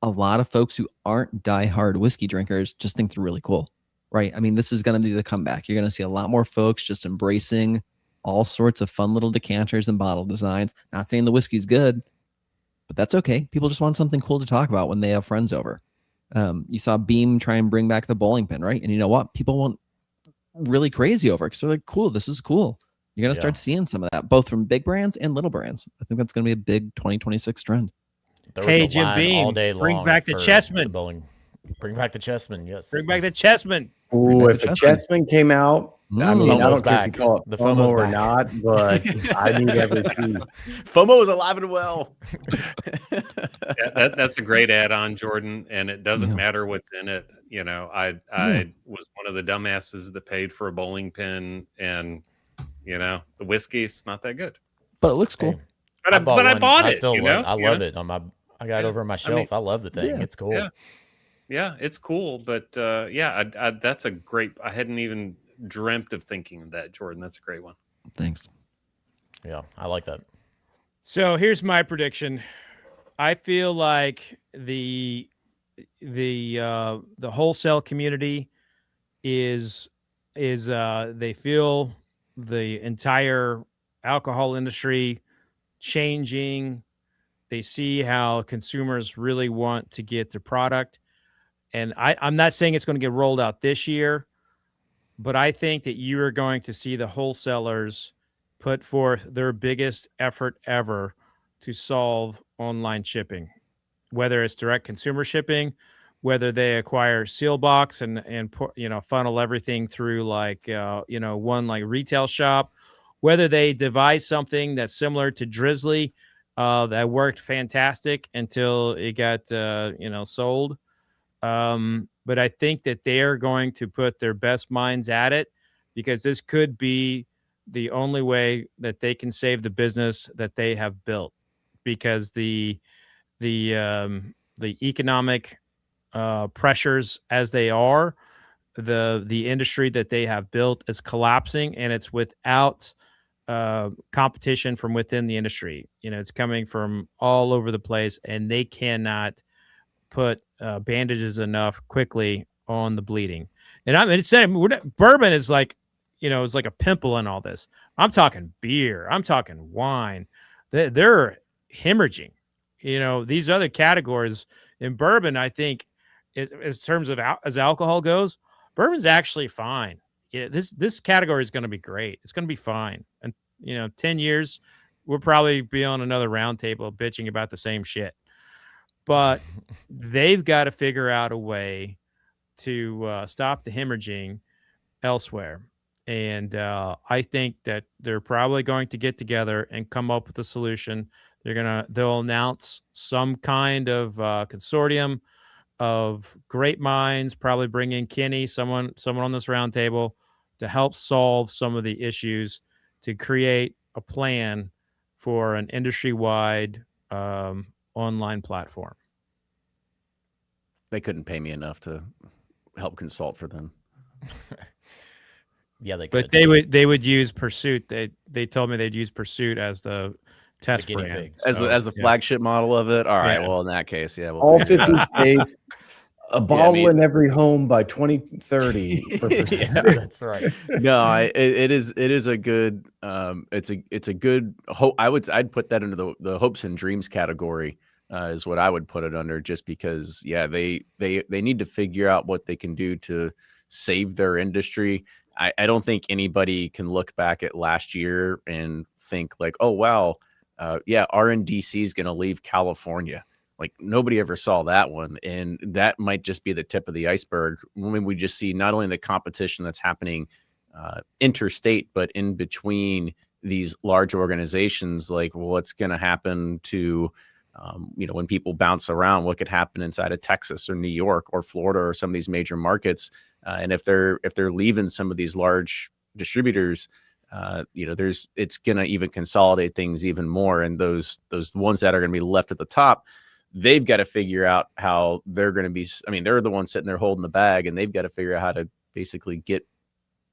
[SPEAKER 4] A lot of folks who aren't diehard whiskey drinkers just think they're really cool, right? I mean, this is going to be the comeback. You're going to see a lot more folks just embracing all sorts of fun little decanters and bottle designs. Not saying the whiskey's good, but that's okay. People just want something cool to talk about when they have friends over. You saw Beam try and bring back the bowling pin, right? And you know what? People went really crazy over it because they're like, cool, this is cool. You're going to start seeing some of that, both from big brands and little brands. I think that's going to be a big 2026 trend.
[SPEAKER 1] Hey, Jim Beam,
[SPEAKER 5] all day long,
[SPEAKER 1] bring back the Chessman.
[SPEAKER 5] Bring back the Chessman, yes.
[SPEAKER 1] Bring back the Chessman.
[SPEAKER 3] Ooh, if a Chessman came out, I mean, I don't care if you call it
[SPEAKER 5] the
[SPEAKER 3] FOMO or
[SPEAKER 5] back.
[SPEAKER 3] not, but I need every piece.
[SPEAKER 2] FOMO is alive and well.
[SPEAKER 6] That's a great add-on, Jordan, and it doesn't matter what's in it. You know, I was one of the dumbasses that paid for a bowling pin, and you know, the whiskey's not that good,
[SPEAKER 4] but it looks cool.
[SPEAKER 5] Hey,
[SPEAKER 6] but I bought it.
[SPEAKER 5] I still
[SPEAKER 6] you
[SPEAKER 5] love,
[SPEAKER 6] know?
[SPEAKER 5] I love it on my. I got it over on my shelf. I love the thing. It's cool.
[SPEAKER 6] Yeah, it's cool. But that's a great. I hadn't even dreamt of thinking of that, Jordan. That's a great one.
[SPEAKER 4] Thanks.
[SPEAKER 5] Yeah, I like that.
[SPEAKER 1] So here's my prediction. I feel like the wholesale community is they feel the entire alcohol industry changing. They see how consumers really want to get their product. And I'm not saying it's going to get rolled out this year, but I think that you are going to see the wholesalers put forth their biggest effort ever to solve online shipping, whether it's direct consumer shipping, whether they acquire Sealbox and put, funnel everything through like, one like retail shop, whether they devise something that's similar to Drizzly, that worked fantastic until it got, sold. But I think that they're going to put their best minds at it, because this could be the only way that they can save the business that they have built, because the economic pressures as they are, the industry that they have built is collapsing, and it's without competition from within the industry. It's coming from all over the place, and they cannot put bandages enough quickly on the bleeding. And it's saying bourbon is like, it's like a pimple in all this. I'm talking beer. I'm talking wine. They're hemorrhaging. These other categories in bourbon, I think, in terms of as alcohol goes, Bourbon's actually fine. Yeah, this category is going to be great. It's going to be fine. And 10 years, we'll probably be on another roundtable bitching about the same shit. But they've got to figure out a way to stop the hemorrhaging elsewhere. And I think that they're probably going to get together and come up with a solution. They'll announce some kind of consortium of great minds, probably bring in Kenny, someone on this roundtable to help solve some of the issues, to create a plan for an industry-wide online platform.
[SPEAKER 2] They couldn't pay me enough to help consult for them.
[SPEAKER 5] Yeah, they could.
[SPEAKER 1] But they would use Pursuit. They told me they'd use Pursuit as the test
[SPEAKER 5] guinea
[SPEAKER 1] brand.
[SPEAKER 5] pigs.
[SPEAKER 2] As the flagship model of it. All right.
[SPEAKER 1] Yeah.
[SPEAKER 2] Well, in that case, yeah. We'll
[SPEAKER 3] All 50 states, a bottle in every home by 2030.
[SPEAKER 2] Yeah.
[SPEAKER 5] That's right.
[SPEAKER 2] No, it is a good it's a good hope. I'd put that into the hopes and dreams category is what I would put it under, just because they need to figure out what they can do to save their industry. I don't think anybody can look back at last year and think like, oh wow, RNDC is going to leave California. Like nobody ever saw that one, and that might just be the tip of the iceberg when we just see not only the competition that's happening interstate, but in between these large organizations. Like, well, what's going to happen to when people bounce around? What could happen inside of Texas or New York or Florida or some of these major markets? And if they're leaving some of these large distributors, it's going to even consolidate things even more. And those ones that are going to be left at the top, they've got to figure out how they're going to be. I mean, they're the ones sitting there holding the bag, and they've got to figure out how to basically get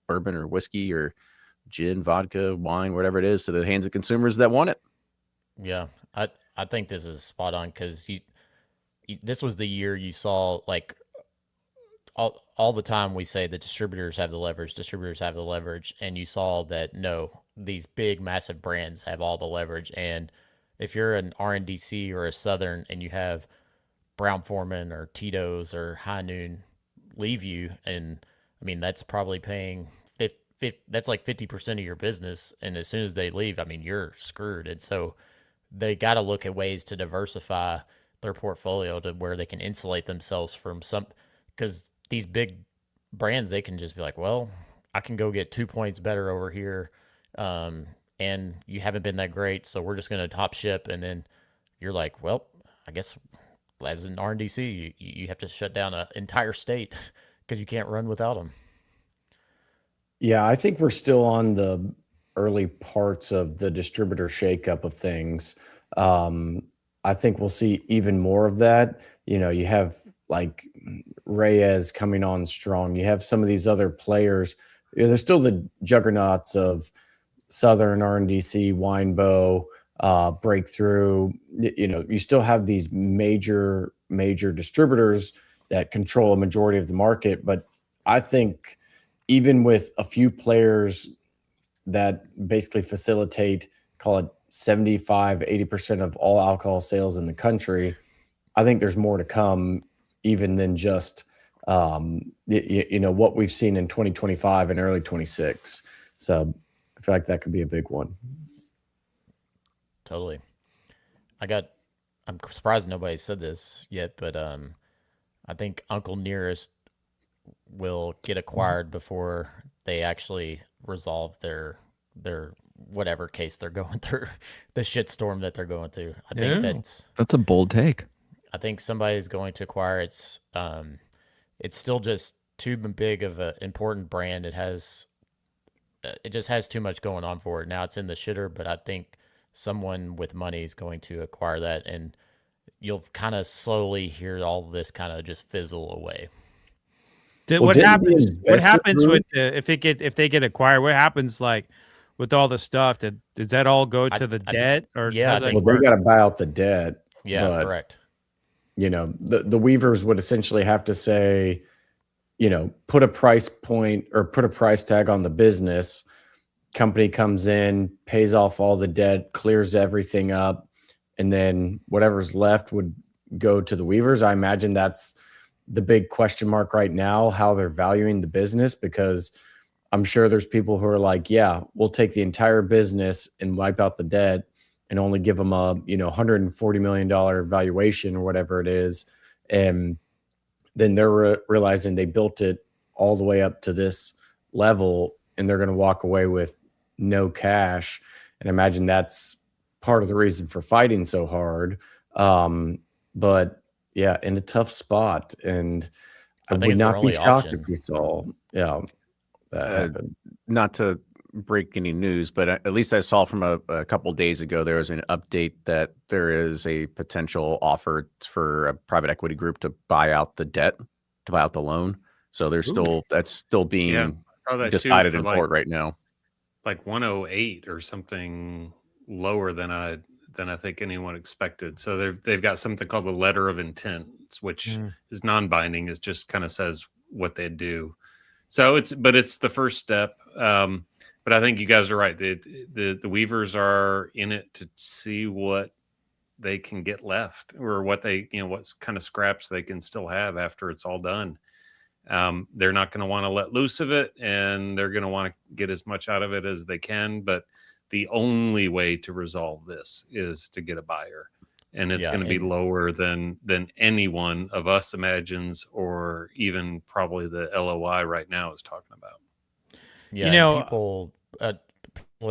[SPEAKER 2] bourbon or whiskey or gin, vodka, wine, whatever it is, to the hands of consumers that want it.
[SPEAKER 5] Yeah, I think this is spot on, because this was the year you saw, like, all the time we say the distributors have the leverage, and you saw that no, these big massive brands have all the leverage. And if you're an RNDC or a Southern and you have Brown-Forman or Tito's or High Noon leave you, and I mean that's probably paying that's like 50% of your business, and as soon as they leave, I mean you're screwed. And so they got to look at ways to diversify their portfolio to where they can insulate themselves from some, because these big brands, they can just be like, well, I can go get 2 points better over here. And you haven't been that great, so we're just going to top ship. And then you're like, well, I guess as an RNDC, you have to shut down an entire state because you can't run without them.
[SPEAKER 3] Yeah, I think we're still on the early parts of the distributor shakeup of things. I think we'll see even more of that. You have like Reyes coming on strong. You have some of these other players. There's still the juggernauts of Southern, RNDC, Winebow, Breakthrough. You still have these major distributors that control a majority of the market. But I think even with a few players that basically facilitate, call it 75-80% of all alcohol sales in the country, I think there's more to come, even than just what we've seen in 2025 and early 26. So I feel like that could be a big one.
[SPEAKER 5] Totally. I'm surprised nobody said this yet, but I think Uncle Nearest will get acquired before they actually resolve their whatever case they're going through, the shitstorm that they're going through. I think
[SPEAKER 4] that's a bold take.
[SPEAKER 5] I think somebody's going to acquire it's still just too big of an important brand. It just has too much going on for it. Now it's in the shitter, but I think someone with money is going to acquire that, and you'll kind of slowly hear all of this kind of just fizzle away.
[SPEAKER 1] What happens with if they get acquired? What happens like with all the stuff? Does that all go to the debt? Or
[SPEAKER 3] they got to buy out the debt.
[SPEAKER 5] Yeah, correct.
[SPEAKER 3] The Weavers would essentially have to say, put a price point or put a price tag on the business. Company comes in, pays off all the debt, clears everything up, and then whatever's left would go to the Weavers. I imagine that's the big question mark right now, how they're valuing the business, because I'm sure there's people who are like, yeah, we'll take the entire business and wipe out the debt and only give them a, $140 million valuation or whatever it is. And then they're realizing they built it all the way up to this level and they're going to walk away with no cash. And imagine that's part of the reason for fighting so hard. But yeah, in a tough spot. And I
[SPEAKER 5] think
[SPEAKER 3] would
[SPEAKER 5] it's their
[SPEAKER 3] not be
[SPEAKER 5] only
[SPEAKER 3] shocked
[SPEAKER 5] option.
[SPEAKER 3] if we saw, that happen.
[SPEAKER 2] Not to break any news, but at least I saw from a couple days ago, there was an update that there is a potential offer for a private equity group to buy out the debt, to buy out the loan. So there's that's still being
[SPEAKER 6] I saw that
[SPEAKER 2] decided
[SPEAKER 6] too,
[SPEAKER 2] in
[SPEAKER 6] for
[SPEAKER 2] court right now.
[SPEAKER 6] like 108 or something lower than I think anyone expected. So they've got something called the letter of intent, which is non-binding. It just kind of says what they do. So it's the first step. But I think you guys are right. The Weavers are in it to see what they can get left, or what what kind of scraps they can still have after it's all done. They're not going to want to let loose of it, and they're going to want to get as much out of it as they can. But the only way to resolve this is to get a buyer. And it's going to be lower than any one of us imagines, or even probably the LOI right now is talking about.
[SPEAKER 5] Yeah, people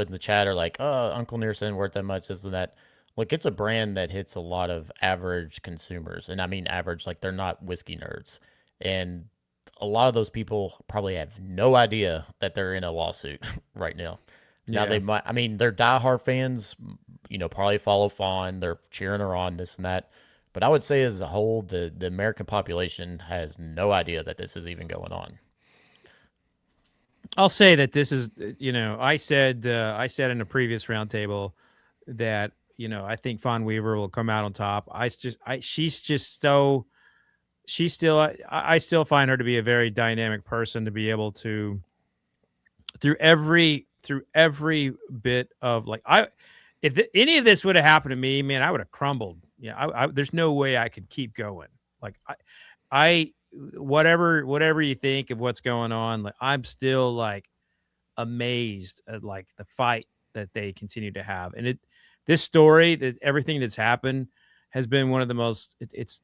[SPEAKER 5] in the chat are like, "Oh, Uncle Nearson worth that much, isn't that?" Look, it's a brand that hits a lot of average consumers, and I mean average, like they're not whiskey nerds, and a lot of those people probably have no idea that they're in a lawsuit right now. Now they might, I mean, they're diehard fans, probably follow Fawn. They're cheering her on, this and that. But I would say as a whole, the American population has no idea that this is even going on.
[SPEAKER 1] I'll say that this is, I said in a previous roundtable that, I think Fawn Weaver will come out on top. I still find her to be a very dynamic person, to be able to, through every bit of, like, if any of this would have happened to me, man, I would have crumbled. Yeah. There's no way I could keep going. Like whatever you think of what's going on, like, I'm still like amazed at like the fight that they continue to have. And this story, that everything that's happened has been one of the most, it's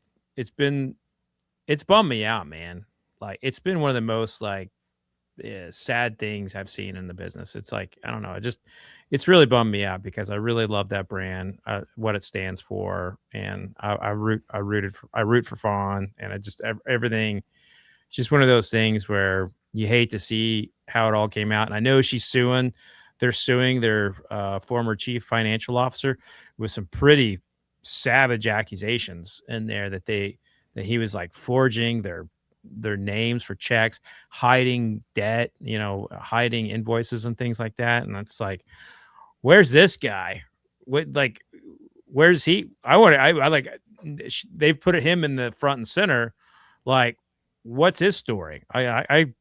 [SPEAKER 1] bummed me out, man. Like, it's been one of the most like sad things I've seen in the business. It's like, I don't know. It's really bummed me out, because I really love that brand, what it stands for. And I root for Fawn, and everything. It's just one of those things where you hate to see how it all came out. And I know they're suing their former chief financial officer with some pretty savage accusations in there, that he was like forging their names for checks, hiding debt, hiding invoices and things like that. And it's like, where's this guy? Where's he? They've put him in the front and center. Like, what's his story? I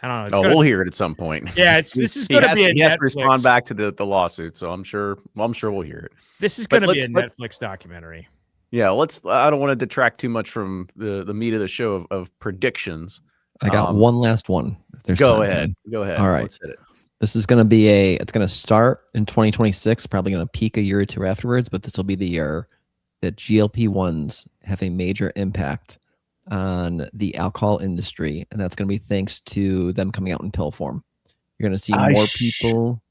[SPEAKER 1] don't know.
[SPEAKER 2] We'll hear it at some point.
[SPEAKER 1] Yeah, this is going to be
[SPEAKER 2] he has to respond back to the lawsuit, so I'm sure we'll hear it.
[SPEAKER 1] This is going to be a Netflix documentary.
[SPEAKER 2] Yeah, I don't want to detract too much from the meat of the show of predictions.
[SPEAKER 4] I got one last one. If there's
[SPEAKER 2] go
[SPEAKER 4] time,
[SPEAKER 2] ahead. Go ahead.
[SPEAKER 4] All right.
[SPEAKER 2] Let's hit it.
[SPEAKER 4] This is going to be it's going to start in 2026, probably going to peak a year or two afterwards, but this will be the year that GLP-1s have a major impact on the alcohol industry. And that's going to be thanks to them coming out in pill form. You're going to see more people.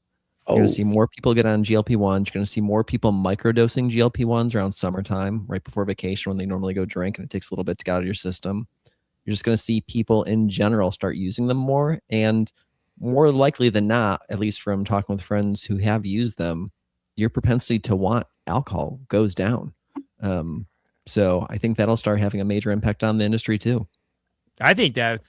[SPEAKER 4] You're going to see more people get on GLP-1s. You're going to see more people microdosing GLP-1s around summertime, right before vacation, when they normally go drink, and it takes a little bit to get out of your system. You're just going to see people in general start using them more. And more likely than not, at least from talking with friends who have used them, your propensity to want alcohol goes down. So I think that'll start having a major impact on the industry too.
[SPEAKER 1] I think that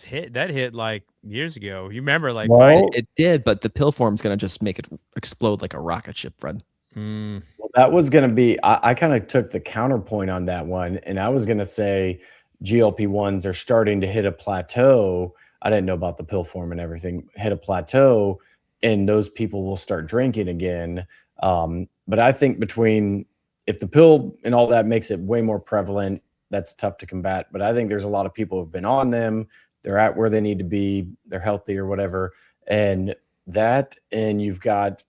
[SPEAKER 1] hit like years ago. You remember, like,
[SPEAKER 4] it did, but the pill form is going to just make it explode like a rocket ship, Fred.
[SPEAKER 3] Well, that was going to be, I kind of took the counterpoint on that one, and I was going to say GLP-1s are starting to hit a plateau. I didn't know about the pill form and everything. Hit a plateau, and those people will start drinking again. But I think if the pill and all that makes it way more prevalent, that's tough to combat. But I think there's a lot of people who've been on them. They're at where they need to be. They're healthy or whatever. And you've got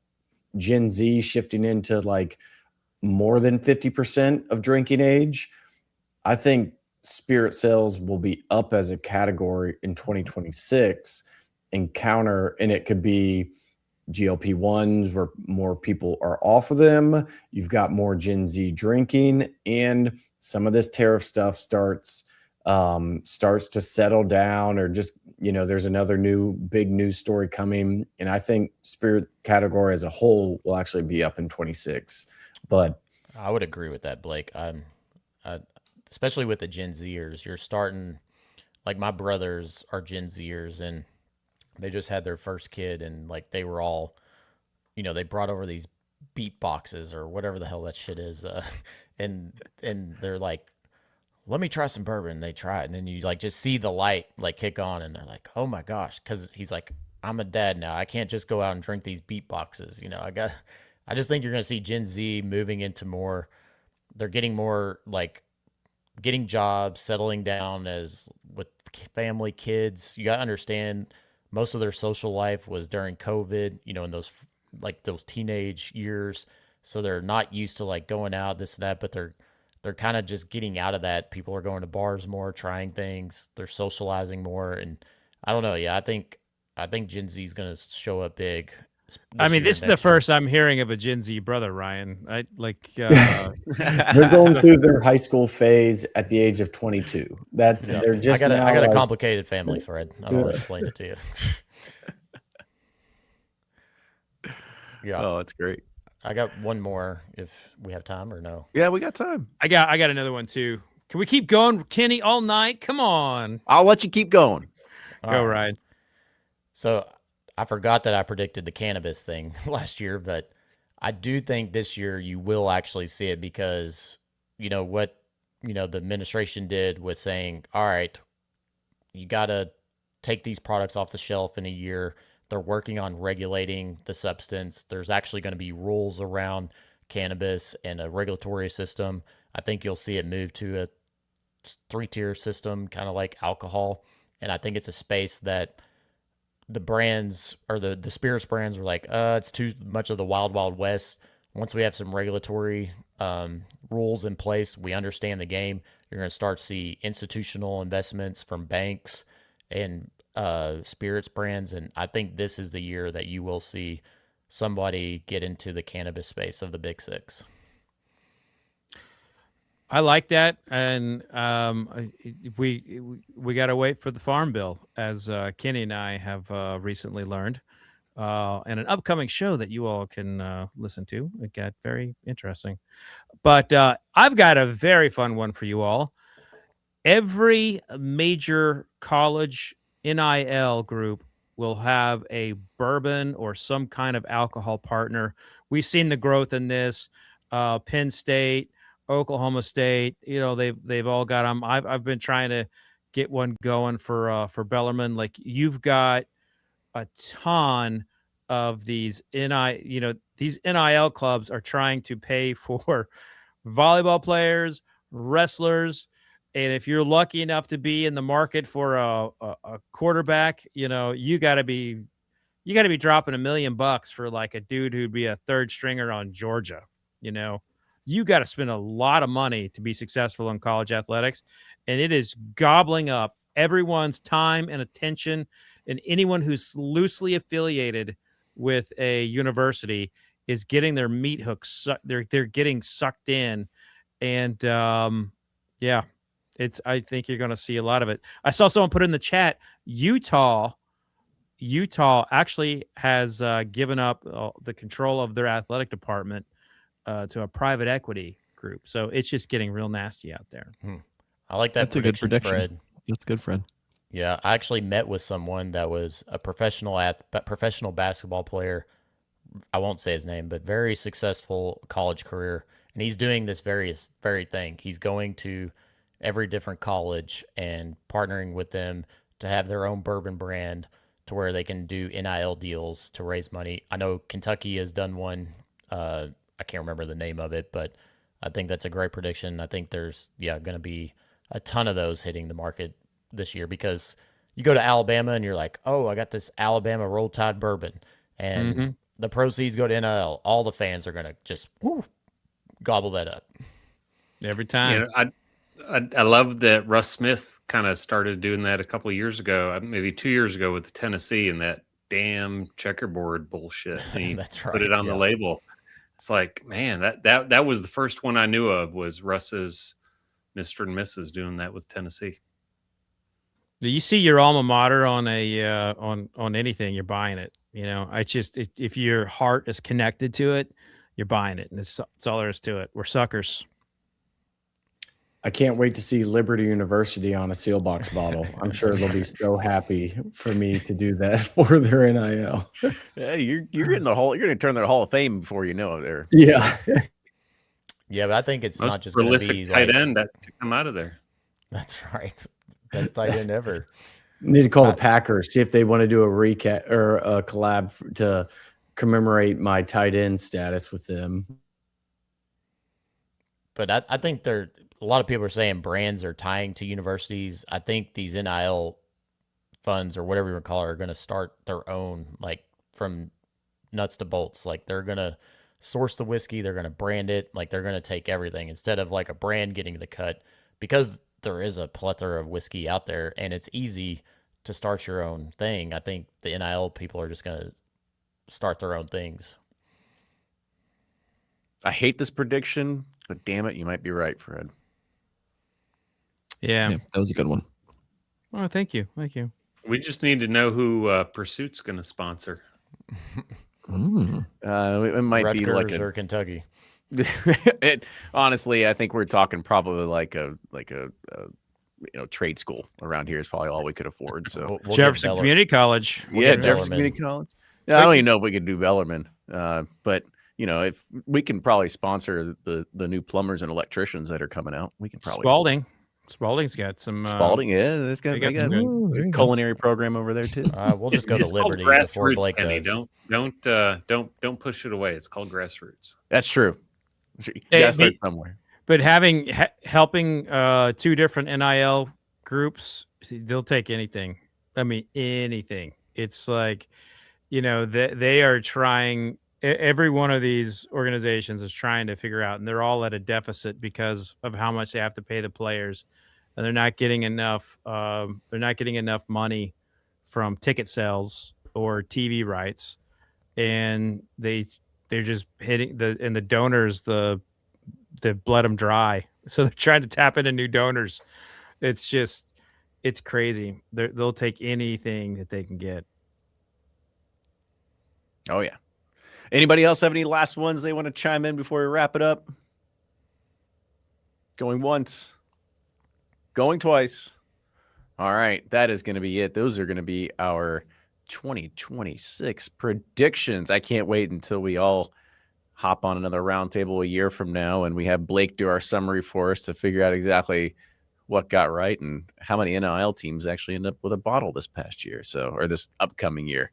[SPEAKER 3] Gen Z shifting into like more than 50% of drinking age. I think spirit sales will be up as a category in 2026 and it could be GLP-1s where more people are off of them. You've got more Gen Z drinking, and some of this tariff stuff starts to settle down, or just, there's another big news story coming. And I think spirit category as a whole will actually be up in 26. But
[SPEAKER 5] I would agree with that, Blake. Especially with the Gen Zers, you're starting, like my brothers are Gen Zers, and they just had their first kid, and like they were all, they brought over these beat boxes or whatever the hell that shit is, and they're like, let me try some bourbon. They try it, and then you like just see the light like kick on, and they're like, oh my gosh, because he's like, I'm a dad now. I can't just go out and drink these beat boxes. I just think you're gonna see Gen Z moving into more. They're getting more like getting jobs, settling down as with family, kids. You got to understand most of their social life was during COVID, in those teenage years. So they're not used to like going out, this and that, but they're kind of just getting out of that. People are going to bars more, trying things. They're socializing more. And I don't know. Yeah, I think Gen Z is going to show up big.
[SPEAKER 1] This is the first I'm hearing of a Gen Z brother, Ryan.
[SPEAKER 3] They're going through their high school phase at the age of 22. They're just.
[SPEAKER 5] I got a complicated family, Fred. I don't want to explain it to you. Yeah.
[SPEAKER 2] Oh, that's great.
[SPEAKER 5] I got one more if we have time or no.
[SPEAKER 2] Yeah, we got time.
[SPEAKER 1] I got another one too. Can we keep going, Kenny, all night? Come on.
[SPEAKER 2] I'll let you keep going.
[SPEAKER 1] Go, Ryan.
[SPEAKER 5] So I forgot that I predicted the cannabis thing last year, but I do think this year you will actually see it because, what, the administration did was saying, all right, you got to take these products off the shelf in a year. They're working on regulating the substance. There's actually going to be rules around cannabis and a regulatory system. I think you'll see it move to a 3-tier system, kind of like alcohol. And I think it's a space that the brands or the spirits brands were like, it's too much of the wild, wild west. Once we have some regulatory rules in place, we understand the game. You're going to start to see institutional investments from banks and spirits brands. And I think this is the year that you will see somebody get into the cannabis space of the big six.
[SPEAKER 1] I like that, and we got to wait for the farm bill, as Kenny and I have recently learned, and an upcoming show that you all can listen to. It got very interesting, but I've got a very fun one for you all. Every major college NIL group will have a bourbon or some kind of alcohol partner. We've seen the growth in this. Penn State, Oklahoma State, they've all got them. I've been trying to get one going for Bellarmine. Like, you've got a ton of these these NIL clubs are trying to pay for volleyball players, wrestlers, and if you're lucky enough to be in the market for a quarterback, you got to be dropping $1 million for like a dude who'd be a third stringer on Georgia. You got to spend a lot of money to be successful in college athletics, and it is gobbling up everyone's time and attention. And anyone who's loosely affiliated with a university is getting their meat hooks. They're getting sucked in, and I think you're going to see a lot of it. I saw someone put in the chat, Utah actually has given up the control of their athletic department to a private equity group. So it's just getting real nasty out there.
[SPEAKER 5] I like that.
[SPEAKER 4] That's a good prediction,
[SPEAKER 5] Fred.
[SPEAKER 4] That's good, Fred.
[SPEAKER 5] Yeah, I actually met with someone that was a professional basketball player. I won't say his name, but very successful college career. And he's doing this very thing. He's going to every different college and partnering with them to have their own bourbon brand to where they can do NIL deals to raise money. I know Kentucky has done one. I can't remember the name of it, but I think that's a great prediction. I think there's going to be a ton of those hitting the market this year, because you go to Alabama and you're like, oh, I got this Alabama Roll Tide bourbon, and the proceeds go to NIL. All the fans are gonna just gobble that up
[SPEAKER 1] every time.
[SPEAKER 6] I love that Russ Smith kind of started doing that a couple of years ago, maybe 2 years ago with Tennessee, and that damn checkerboard bullshit. And he
[SPEAKER 5] That's right.
[SPEAKER 6] put it on the label. It's like, man, that was the first one I knew of, was Russ's Mr. and Mrs. doing that with Tennessee.
[SPEAKER 1] Do you see your alma mater on a on anything, you're buying it. I just if your heart is connected to it, you're buying it, and it's all there is to it. We're suckers.
[SPEAKER 3] I can't wait to see Liberty University on a seal box bottle. I'm sure they'll be so happy for me to do that for their NIL.
[SPEAKER 2] Yeah, you're getting the whole. You're going to turn their Hall of Fame before you know it. There.
[SPEAKER 3] Yeah.
[SPEAKER 5] Yeah, but I think it's
[SPEAKER 6] Most
[SPEAKER 5] not just going to
[SPEAKER 6] prolific
[SPEAKER 5] be
[SPEAKER 6] tight
[SPEAKER 5] like,
[SPEAKER 6] end to come out of there.
[SPEAKER 5] That's right. Best tight end ever.
[SPEAKER 3] Need to call the Packers, see if they want to do a recap or a collab to commemorate my tight end status with them.
[SPEAKER 5] But I think a lot of people are saying brands are tying to universities. I think these NIL funds, or whatever you want to call it, are going to start their own, like from nuts to bolts. Like they're going to source the whiskey, they're going to brand it, like they're going to take everything instead of like a brand getting the cut, because there is a plethora of whiskey out there and it's easy to start your own thing. I think the NIL people are just going to start their own things.
[SPEAKER 2] I hate this prediction, but damn it, you might be right, Fred.
[SPEAKER 1] Yeah,
[SPEAKER 4] that was a good one.
[SPEAKER 1] Oh, thank you.
[SPEAKER 6] We just need to know who Pursuit's going to sponsor.
[SPEAKER 2] It might
[SPEAKER 5] Rutgers
[SPEAKER 2] be like
[SPEAKER 5] or Kentucky.
[SPEAKER 2] Honestly, I think we're talking probably like a trade school around here is probably all we could afford. So
[SPEAKER 5] We'll
[SPEAKER 1] Jefferson Community College.
[SPEAKER 2] Jefferson
[SPEAKER 5] Bellarmine.
[SPEAKER 2] Community College. Yeah, I don't even know if we could do Bellarmine, but if we can probably sponsor the new plumbers and electricians that are coming out, we can probably.
[SPEAKER 1] Spalding's got some.
[SPEAKER 2] Spalding, yeah, they got a culinary program over there too.
[SPEAKER 5] We'll just go to
[SPEAKER 6] It's called
[SPEAKER 5] Liberty before
[SPEAKER 6] Grassroots,
[SPEAKER 5] Blake
[SPEAKER 6] Penny.
[SPEAKER 5] does.
[SPEAKER 6] Don't push it away. It's called Grassroots.
[SPEAKER 2] That's true. You
[SPEAKER 1] Hey,
[SPEAKER 2] gotta start somewhere.
[SPEAKER 1] But helping two different NIL groups, they'll take anything. I mean, anything. It's like, they are trying. Every one of these organizations is trying to figure out, and they're all at a deficit because of how much they have to pay the players, and they're not getting enough. They're not getting enough money from ticket sales or TV rights, and they're just hitting the donors. They've bled them dry, so they're trying to tap into new donors. It's crazy. They'll take anything that they can get.
[SPEAKER 2] Oh yeah. Anybody else have any last ones they want to chime in before we wrap it up? Going once, going twice. All right, that is going to be it. Those are going to be our 2026 predictions. I can't wait until we all hop on another roundtable a year from now and we have Blake do our summary for us to figure out exactly what got right and how many NIL teams actually end up with a bottle this past year, or this upcoming year.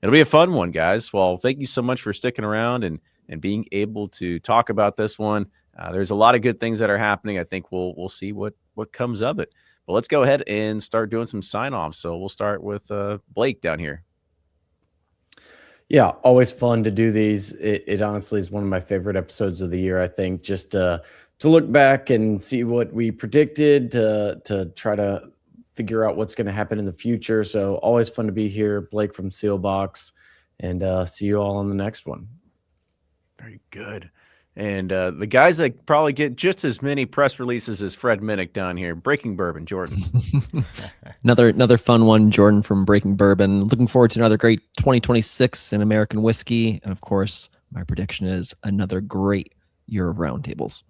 [SPEAKER 2] It'll be a fun one, guys. Well, thank you so much for sticking around and being able to talk about this one. There's a lot of good things that are happening. I think we'll see what comes of it. But let's go ahead and start doing some sign-offs. So we'll start with Blake down here.
[SPEAKER 3] Yeah, always fun to do these. It honestly is one of my favorite episodes of the year, I think, just to look back and see what we predicted, to try to figure out what's going to happen in the future. So always fun to be here. Blake from Sealbox, and see you all on the next one.
[SPEAKER 2] Very good. And the guys that probably get just as many press releases as Fred Minnick down here, Breaking Bourbon, Jordan.
[SPEAKER 4] Another fun one, Jordan from Breaking Bourbon. Looking forward to another great 2026 in American whiskey. And of course, my prediction is another great year of roundtables.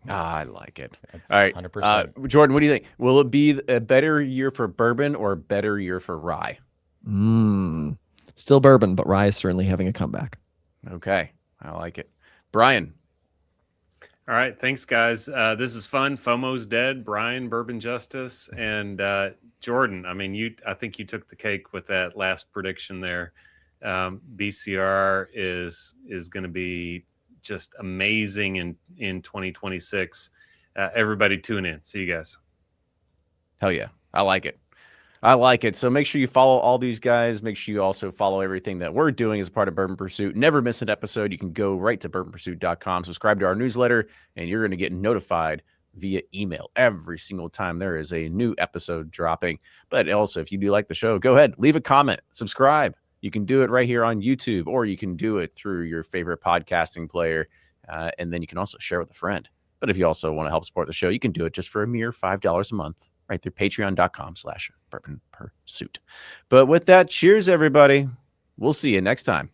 [SPEAKER 2] I like it.
[SPEAKER 5] That's
[SPEAKER 2] All right.
[SPEAKER 5] 100%.
[SPEAKER 2] Jordan, what do you think? Will it be a better year for bourbon or a better year for rye?
[SPEAKER 4] Still bourbon, but rye is certainly having a comeback.
[SPEAKER 2] Okay. I like it. Brian.
[SPEAKER 6] All right. Thanks, guys. This is fun. FOMO's dead. Brian, Bourbon Justice, and Jordan. I mean, I think you took the cake with that last prediction there. BCR is going to be just amazing in 2026. Everybody tune in. See you guys.
[SPEAKER 2] Hell yeah. I like it. I like it. So make sure you follow all these guys. Make sure you also follow everything that we're doing as part of Bourbon Pursuit. Never miss an episode. You can go right to bourbonpursuit.com, subscribe to our newsletter, and you're going to get notified via email every single time there is a new episode dropping. But also, if you do like the show, go ahead, leave a comment, subscribe. You can do it right here on YouTube, or you can do it through your favorite podcasting player. And then you can also share with a friend. But if you also want to help support the show, you can do it just for a mere $5 a month right through patreon.com/Bourbon Pursuit. But with that, cheers, everybody. We'll see you next time.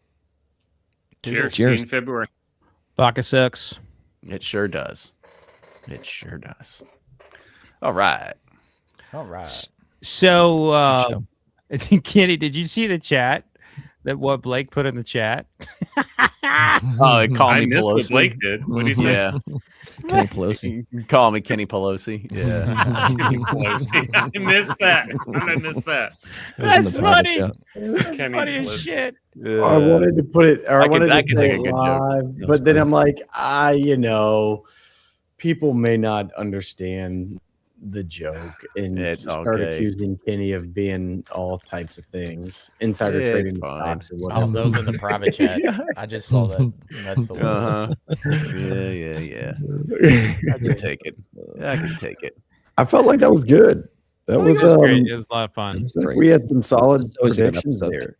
[SPEAKER 6] Cheers. See you in February.
[SPEAKER 1] Vodka sucks.
[SPEAKER 2] It sure does. It sure does. All right.
[SPEAKER 5] All right.
[SPEAKER 1] So, Kenny, did you see the chat? That what Blake put in the chat?
[SPEAKER 2] Oh, call
[SPEAKER 6] I
[SPEAKER 2] me
[SPEAKER 6] missed what
[SPEAKER 2] Pelosi.
[SPEAKER 6] Blake did. What did he say?
[SPEAKER 2] Yeah.
[SPEAKER 4] Kenny Pelosi.
[SPEAKER 2] Call me Kenny Pelosi. Yeah.
[SPEAKER 6] Kenny Pelosi. I missed that. How did I miss that?
[SPEAKER 1] That's funny.
[SPEAKER 6] Kenny
[SPEAKER 1] Funny as
[SPEAKER 6] Pelosi.
[SPEAKER 1] shit.
[SPEAKER 3] I wanted to put it, or I wanted
[SPEAKER 2] I
[SPEAKER 3] to
[SPEAKER 2] could
[SPEAKER 3] say
[SPEAKER 2] take a
[SPEAKER 3] it
[SPEAKER 2] good joke.
[SPEAKER 3] live,
[SPEAKER 2] That was
[SPEAKER 3] but then
[SPEAKER 2] funny.
[SPEAKER 3] I'm like, people may not understand the joke and
[SPEAKER 2] It's
[SPEAKER 3] start
[SPEAKER 2] okay.
[SPEAKER 3] accusing Kenny of being all types of things, insider
[SPEAKER 2] It's
[SPEAKER 3] trading
[SPEAKER 2] fine.
[SPEAKER 3] stocks or
[SPEAKER 5] Oh,
[SPEAKER 3] whatever.
[SPEAKER 5] those in the private chat.
[SPEAKER 2] Yeah.
[SPEAKER 5] I just saw that. That's the
[SPEAKER 2] Uh-huh. Yeah. I can take it. I can take it.
[SPEAKER 3] I felt like that was good. That
[SPEAKER 1] I think
[SPEAKER 3] was,
[SPEAKER 1] it was great. It was a lot of fun.
[SPEAKER 4] It's
[SPEAKER 3] I think
[SPEAKER 4] great.
[SPEAKER 3] we had some solid
[SPEAKER 4] It's always a good
[SPEAKER 3] predictions
[SPEAKER 4] episode.
[SPEAKER 3] there.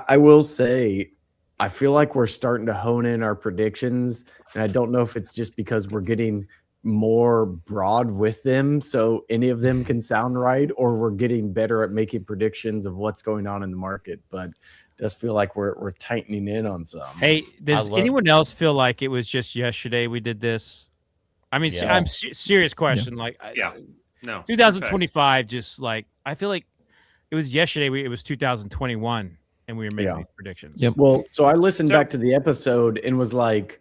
[SPEAKER 3] I will say, I feel like we're starting to hone in our predictions, and I don't know if it's just because we're getting more broad with them, so any of them can sound right, or we're getting better at making predictions of what's going on in the market. But it does feel like we're tightening in on some.
[SPEAKER 1] Hey, does
[SPEAKER 5] love-
[SPEAKER 1] anyone else feel like it was just yesterday we did this? I mean,
[SPEAKER 5] Yeah.
[SPEAKER 1] I'm serious question. Like,
[SPEAKER 6] Yeah. No.
[SPEAKER 1] 2025, just like I feel like it was yesterday. It was 2021, and we were making
[SPEAKER 3] Yeah.
[SPEAKER 1] these predictions.
[SPEAKER 4] Yep.
[SPEAKER 3] Well, so I listened
[SPEAKER 6] So-
[SPEAKER 3] back to the episode and was like,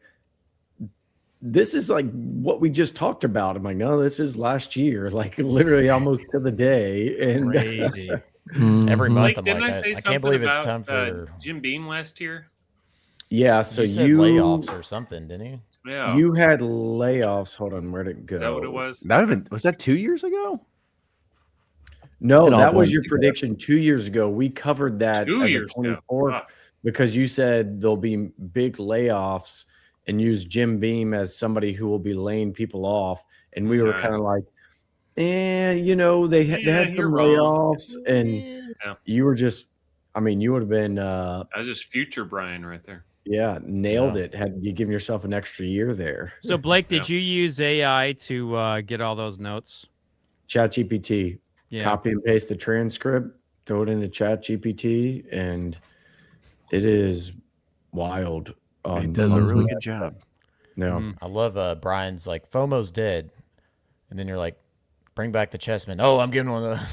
[SPEAKER 3] this is like what we just talked about. I'm like, no, this is last year, like literally almost to the day. And
[SPEAKER 1] Crazy.
[SPEAKER 5] Every
[SPEAKER 4] Mhm.
[SPEAKER 5] month
[SPEAKER 6] Blake,
[SPEAKER 5] I'm
[SPEAKER 6] didn't
[SPEAKER 5] like,
[SPEAKER 6] I say
[SPEAKER 5] I
[SPEAKER 6] something
[SPEAKER 5] can't believe it's
[SPEAKER 6] about
[SPEAKER 5] time for.
[SPEAKER 6] Jim Beam last year?
[SPEAKER 3] yeah, so
[SPEAKER 5] you said
[SPEAKER 3] you
[SPEAKER 5] layoffs or something, didn't you?
[SPEAKER 6] Yeah.
[SPEAKER 3] you had layoffs. Hold on, where'd it go?
[SPEAKER 6] Is that what it was?
[SPEAKER 2] Was that 2 years ago?
[SPEAKER 3] No,
[SPEAKER 4] It all
[SPEAKER 3] that was
[SPEAKER 4] blends
[SPEAKER 3] your
[SPEAKER 4] together.
[SPEAKER 3] prediction 2 years ago. We covered that
[SPEAKER 6] 2
[SPEAKER 3] as a
[SPEAKER 6] years ago.
[SPEAKER 3] 24
[SPEAKER 6] Fuck.
[SPEAKER 3] because you said there'll be big layoffs and use Jim Beam as somebody who will be laying people off. And we were
[SPEAKER 6] Right.
[SPEAKER 3] kind of like, they
[SPEAKER 6] Yeah,
[SPEAKER 3] had some
[SPEAKER 6] you're wrong.
[SPEAKER 3] layoffs, and
[SPEAKER 6] Yeah.
[SPEAKER 3] you were just, I mean, you would have been,
[SPEAKER 6] I was just future Brian right there.
[SPEAKER 3] nailed
[SPEAKER 5] Yeah.
[SPEAKER 3] it. Had you given yourself an extra year there.
[SPEAKER 1] So, Blake, did you use AI to get all those notes?
[SPEAKER 3] Chat GPT,
[SPEAKER 1] Yeah.
[SPEAKER 3] copy and paste the transcript, throw it in the Chat GPT, and it is wild.
[SPEAKER 2] It does a really good job.
[SPEAKER 3] No.
[SPEAKER 1] Mm.
[SPEAKER 5] I love Brian's like FOMO's dead, and then you're like, bring back the chessman. Oh, I'm giving one of those.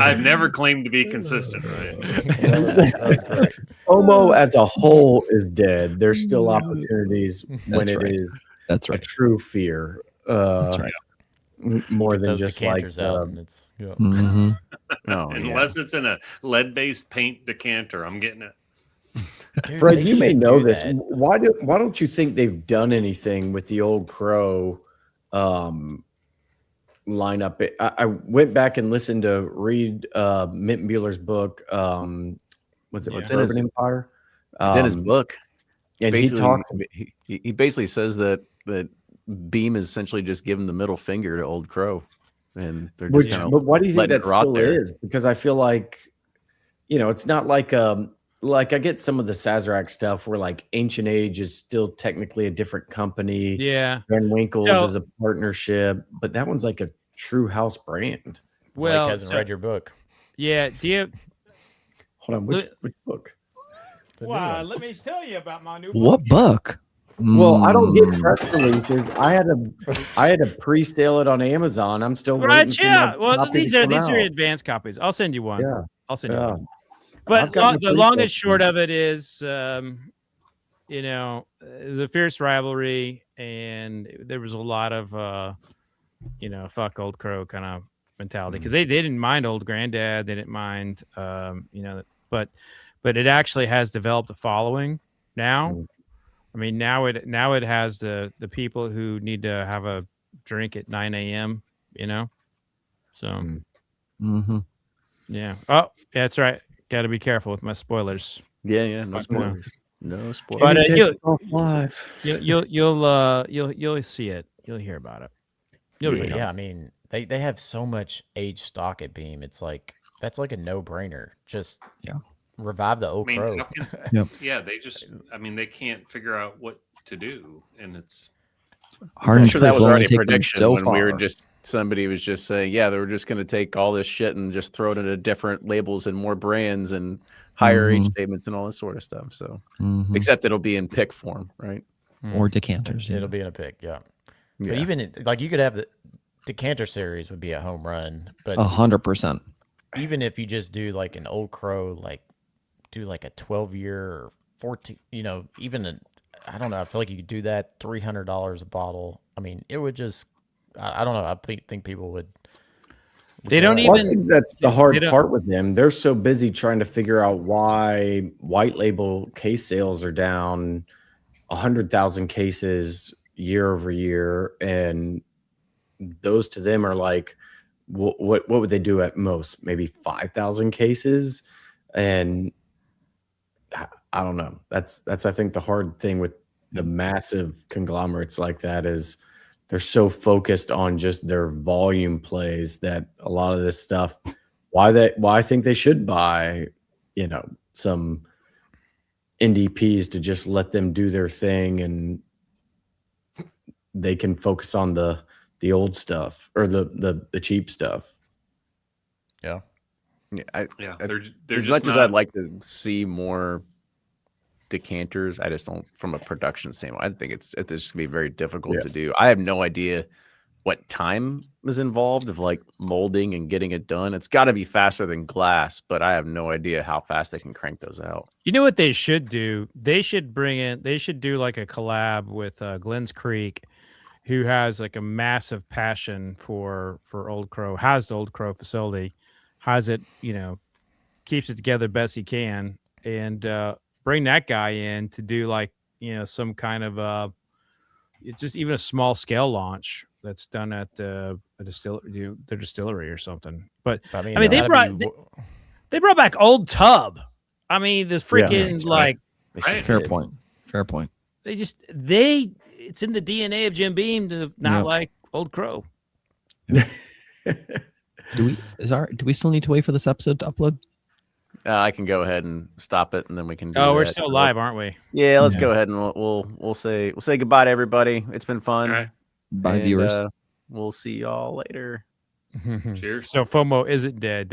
[SPEAKER 6] I've never claimed to be consistent, right?
[SPEAKER 5] that was great.
[SPEAKER 3] FOMO as a whole is dead. There's still opportunities when
[SPEAKER 4] That's
[SPEAKER 3] it
[SPEAKER 4] right.
[SPEAKER 3] is
[SPEAKER 4] That's
[SPEAKER 3] a
[SPEAKER 4] right.
[SPEAKER 3] true fear.
[SPEAKER 4] That's right.
[SPEAKER 3] More than
[SPEAKER 5] Those
[SPEAKER 3] just like
[SPEAKER 5] decanters out, and it's yeah.
[SPEAKER 4] Mhm.
[SPEAKER 2] Oh, yeah.
[SPEAKER 6] Unless it's in a lead-based paint decanter, I'm getting it.
[SPEAKER 5] Dude,
[SPEAKER 3] Fred,
[SPEAKER 5] they
[SPEAKER 3] you may
[SPEAKER 5] should
[SPEAKER 3] know
[SPEAKER 5] do
[SPEAKER 3] this.
[SPEAKER 5] that.
[SPEAKER 3] Why don't you think they've done anything with the old Crow lineup? I went back and listened to read Mittenbuehler's book. Was it
[SPEAKER 1] Yeah.
[SPEAKER 3] Bourbon
[SPEAKER 2] It's in his-
[SPEAKER 3] Empire?
[SPEAKER 2] It's in his book.
[SPEAKER 3] and he
[SPEAKER 2] Basically,
[SPEAKER 3] talks.
[SPEAKER 2] he basically says that Beam is essentially just giving the middle finger to Old Crow, and they're just kind
[SPEAKER 3] But
[SPEAKER 2] of
[SPEAKER 3] why do you think
[SPEAKER 2] letting
[SPEAKER 3] that
[SPEAKER 2] it rot
[SPEAKER 3] still
[SPEAKER 2] there.
[SPEAKER 3] is? Because I feel like, it's not like I get some of the Sazerac stuff where like Ancient Age is still technically a different company.
[SPEAKER 1] Yeah.
[SPEAKER 3] Van Winkle's
[SPEAKER 1] So-
[SPEAKER 3] is a partnership, but that one's like a true house brand.
[SPEAKER 1] Well,
[SPEAKER 5] Blake hasn't read your book.
[SPEAKER 1] yeah. Do you?
[SPEAKER 3] Hold on, which book?
[SPEAKER 5] The new
[SPEAKER 1] Well,
[SPEAKER 5] one.
[SPEAKER 1] let me tell you about my new
[SPEAKER 4] What book?
[SPEAKER 3] Well, I don't get
[SPEAKER 4] Mm.
[SPEAKER 3] press releases. I had to pre-sale it on Amazon. I'm still waiting.
[SPEAKER 1] Right,
[SPEAKER 3] for
[SPEAKER 1] yeah.
[SPEAKER 3] my
[SPEAKER 1] Well,
[SPEAKER 3] copy
[SPEAKER 1] these
[SPEAKER 3] to
[SPEAKER 1] are
[SPEAKER 3] come
[SPEAKER 1] these are
[SPEAKER 3] out.
[SPEAKER 1] advanced copies. I'll send you one.
[SPEAKER 3] Yeah,
[SPEAKER 1] I'll send you
[SPEAKER 3] yeah.
[SPEAKER 1] one. But
[SPEAKER 3] I've got
[SPEAKER 1] the
[SPEAKER 3] the
[SPEAKER 1] long
[SPEAKER 3] pre-sale
[SPEAKER 1] and short of it is, the fierce rivalry, and there was a lot of, fuck Old Crow kind of mentality because they didn't mind Old Granddad, they didn't mind, but it actually has developed a following now.
[SPEAKER 3] Mm.
[SPEAKER 1] I mean, now it has the people who need to have a drink at 9 a.m. You know, so
[SPEAKER 4] Mm-hmm.
[SPEAKER 1] yeah. Oh, yeah, that's right. Got to be careful with my spoilers.
[SPEAKER 2] Yeah. No
[SPEAKER 1] But,
[SPEAKER 2] spoilers. No spoilers.
[SPEAKER 1] But
[SPEAKER 3] Take it off live.
[SPEAKER 1] you'll see it. You'll hear about it. You'll
[SPEAKER 5] But
[SPEAKER 1] read
[SPEAKER 5] yeah,
[SPEAKER 1] it.
[SPEAKER 5] I mean, they have so much aged stock at Beam. It's like that's like a no brainer. Just revive the old
[SPEAKER 6] I mean,
[SPEAKER 5] crow.
[SPEAKER 6] how can,
[SPEAKER 4] Yep.
[SPEAKER 6] yeah, they can't figure out what to do, and it's
[SPEAKER 4] Harden's
[SPEAKER 2] I'm sure that
[SPEAKER 4] proof
[SPEAKER 2] was
[SPEAKER 4] will only
[SPEAKER 2] already a
[SPEAKER 4] take them
[SPEAKER 2] prediction
[SPEAKER 4] so
[SPEAKER 2] when we were
[SPEAKER 4] far.
[SPEAKER 2] somebody was just saying, yeah, they were just going to take all this shit and just throw it into different labels and more brands and higher age statements and all this sort of stuff. So, except it'll be in pick form, right?
[SPEAKER 4] Or decanters.
[SPEAKER 5] It'll be in a pick, yeah. But
[SPEAKER 2] Yeah.
[SPEAKER 5] even like you could have the decanter series would be a home run, but
[SPEAKER 4] 100%.
[SPEAKER 5] even if you just do like an old crow, like do like a 12-year or 14, even I don't know. I feel like you could do that $300 a bottle. I mean, it would just, I don't know. I think people would.
[SPEAKER 1] They don't
[SPEAKER 3] Well, I
[SPEAKER 1] even.
[SPEAKER 3] think that's the hard
[SPEAKER 1] they don't-
[SPEAKER 3] part with them. They're so busy trying to figure out why white label case sales are down 100,000 cases year over year, and those to them are like, what would they do at most? Maybe 5,000 cases, and I don't know. That's I think the hard thing with the massive conglomerates like that is they're so focused on just their volume plays that a lot of this stuff, why I think they should buy, some NDPs to just let them do their thing and they can focus on the old stuff or the cheap stuff.
[SPEAKER 5] Yeah.
[SPEAKER 6] they're
[SPEAKER 2] As
[SPEAKER 6] just
[SPEAKER 2] much as
[SPEAKER 6] not-
[SPEAKER 2] I'd like to see more decanters, I just don't, from a production standpoint, I think it's just gonna be very difficult to do. I have no idea what time is involved of like molding and getting it done. It's got to be faster than glass, but I have no idea how fast they can crank those out.
[SPEAKER 1] You know what they should do? They should do like a collab with Glenn's Creek, who has like a massive passion for Old Crow, has the Old Crow facility, has it, keeps it together best he can, and bring that guy in to do like, some kind of it's just even a small scale launch that's done at a distillery, their distillery or something. But I mean they brought back Old Tub. I mean, this freaking
[SPEAKER 3] that's
[SPEAKER 1] like
[SPEAKER 6] Right.
[SPEAKER 4] Fair point.
[SPEAKER 1] it's in the DNA of Jim Beam to not like Old Crow.
[SPEAKER 4] Do we still need to wait for this episode to upload?
[SPEAKER 2] I can go ahead and stop it, and then we can. Do
[SPEAKER 1] We're
[SPEAKER 2] that.
[SPEAKER 1] still
[SPEAKER 2] So
[SPEAKER 1] live, aren't we?
[SPEAKER 2] Yeah, let's go ahead and we'll say goodbye to everybody. It's been fun.
[SPEAKER 6] All right.
[SPEAKER 4] Bye,
[SPEAKER 2] And,
[SPEAKER 4] viewers.
[SPEAKER 2] We'll see y'all later.
[SPEAKER 6] Cheers.
[SPEAKER 1] So FOMO isn't dead.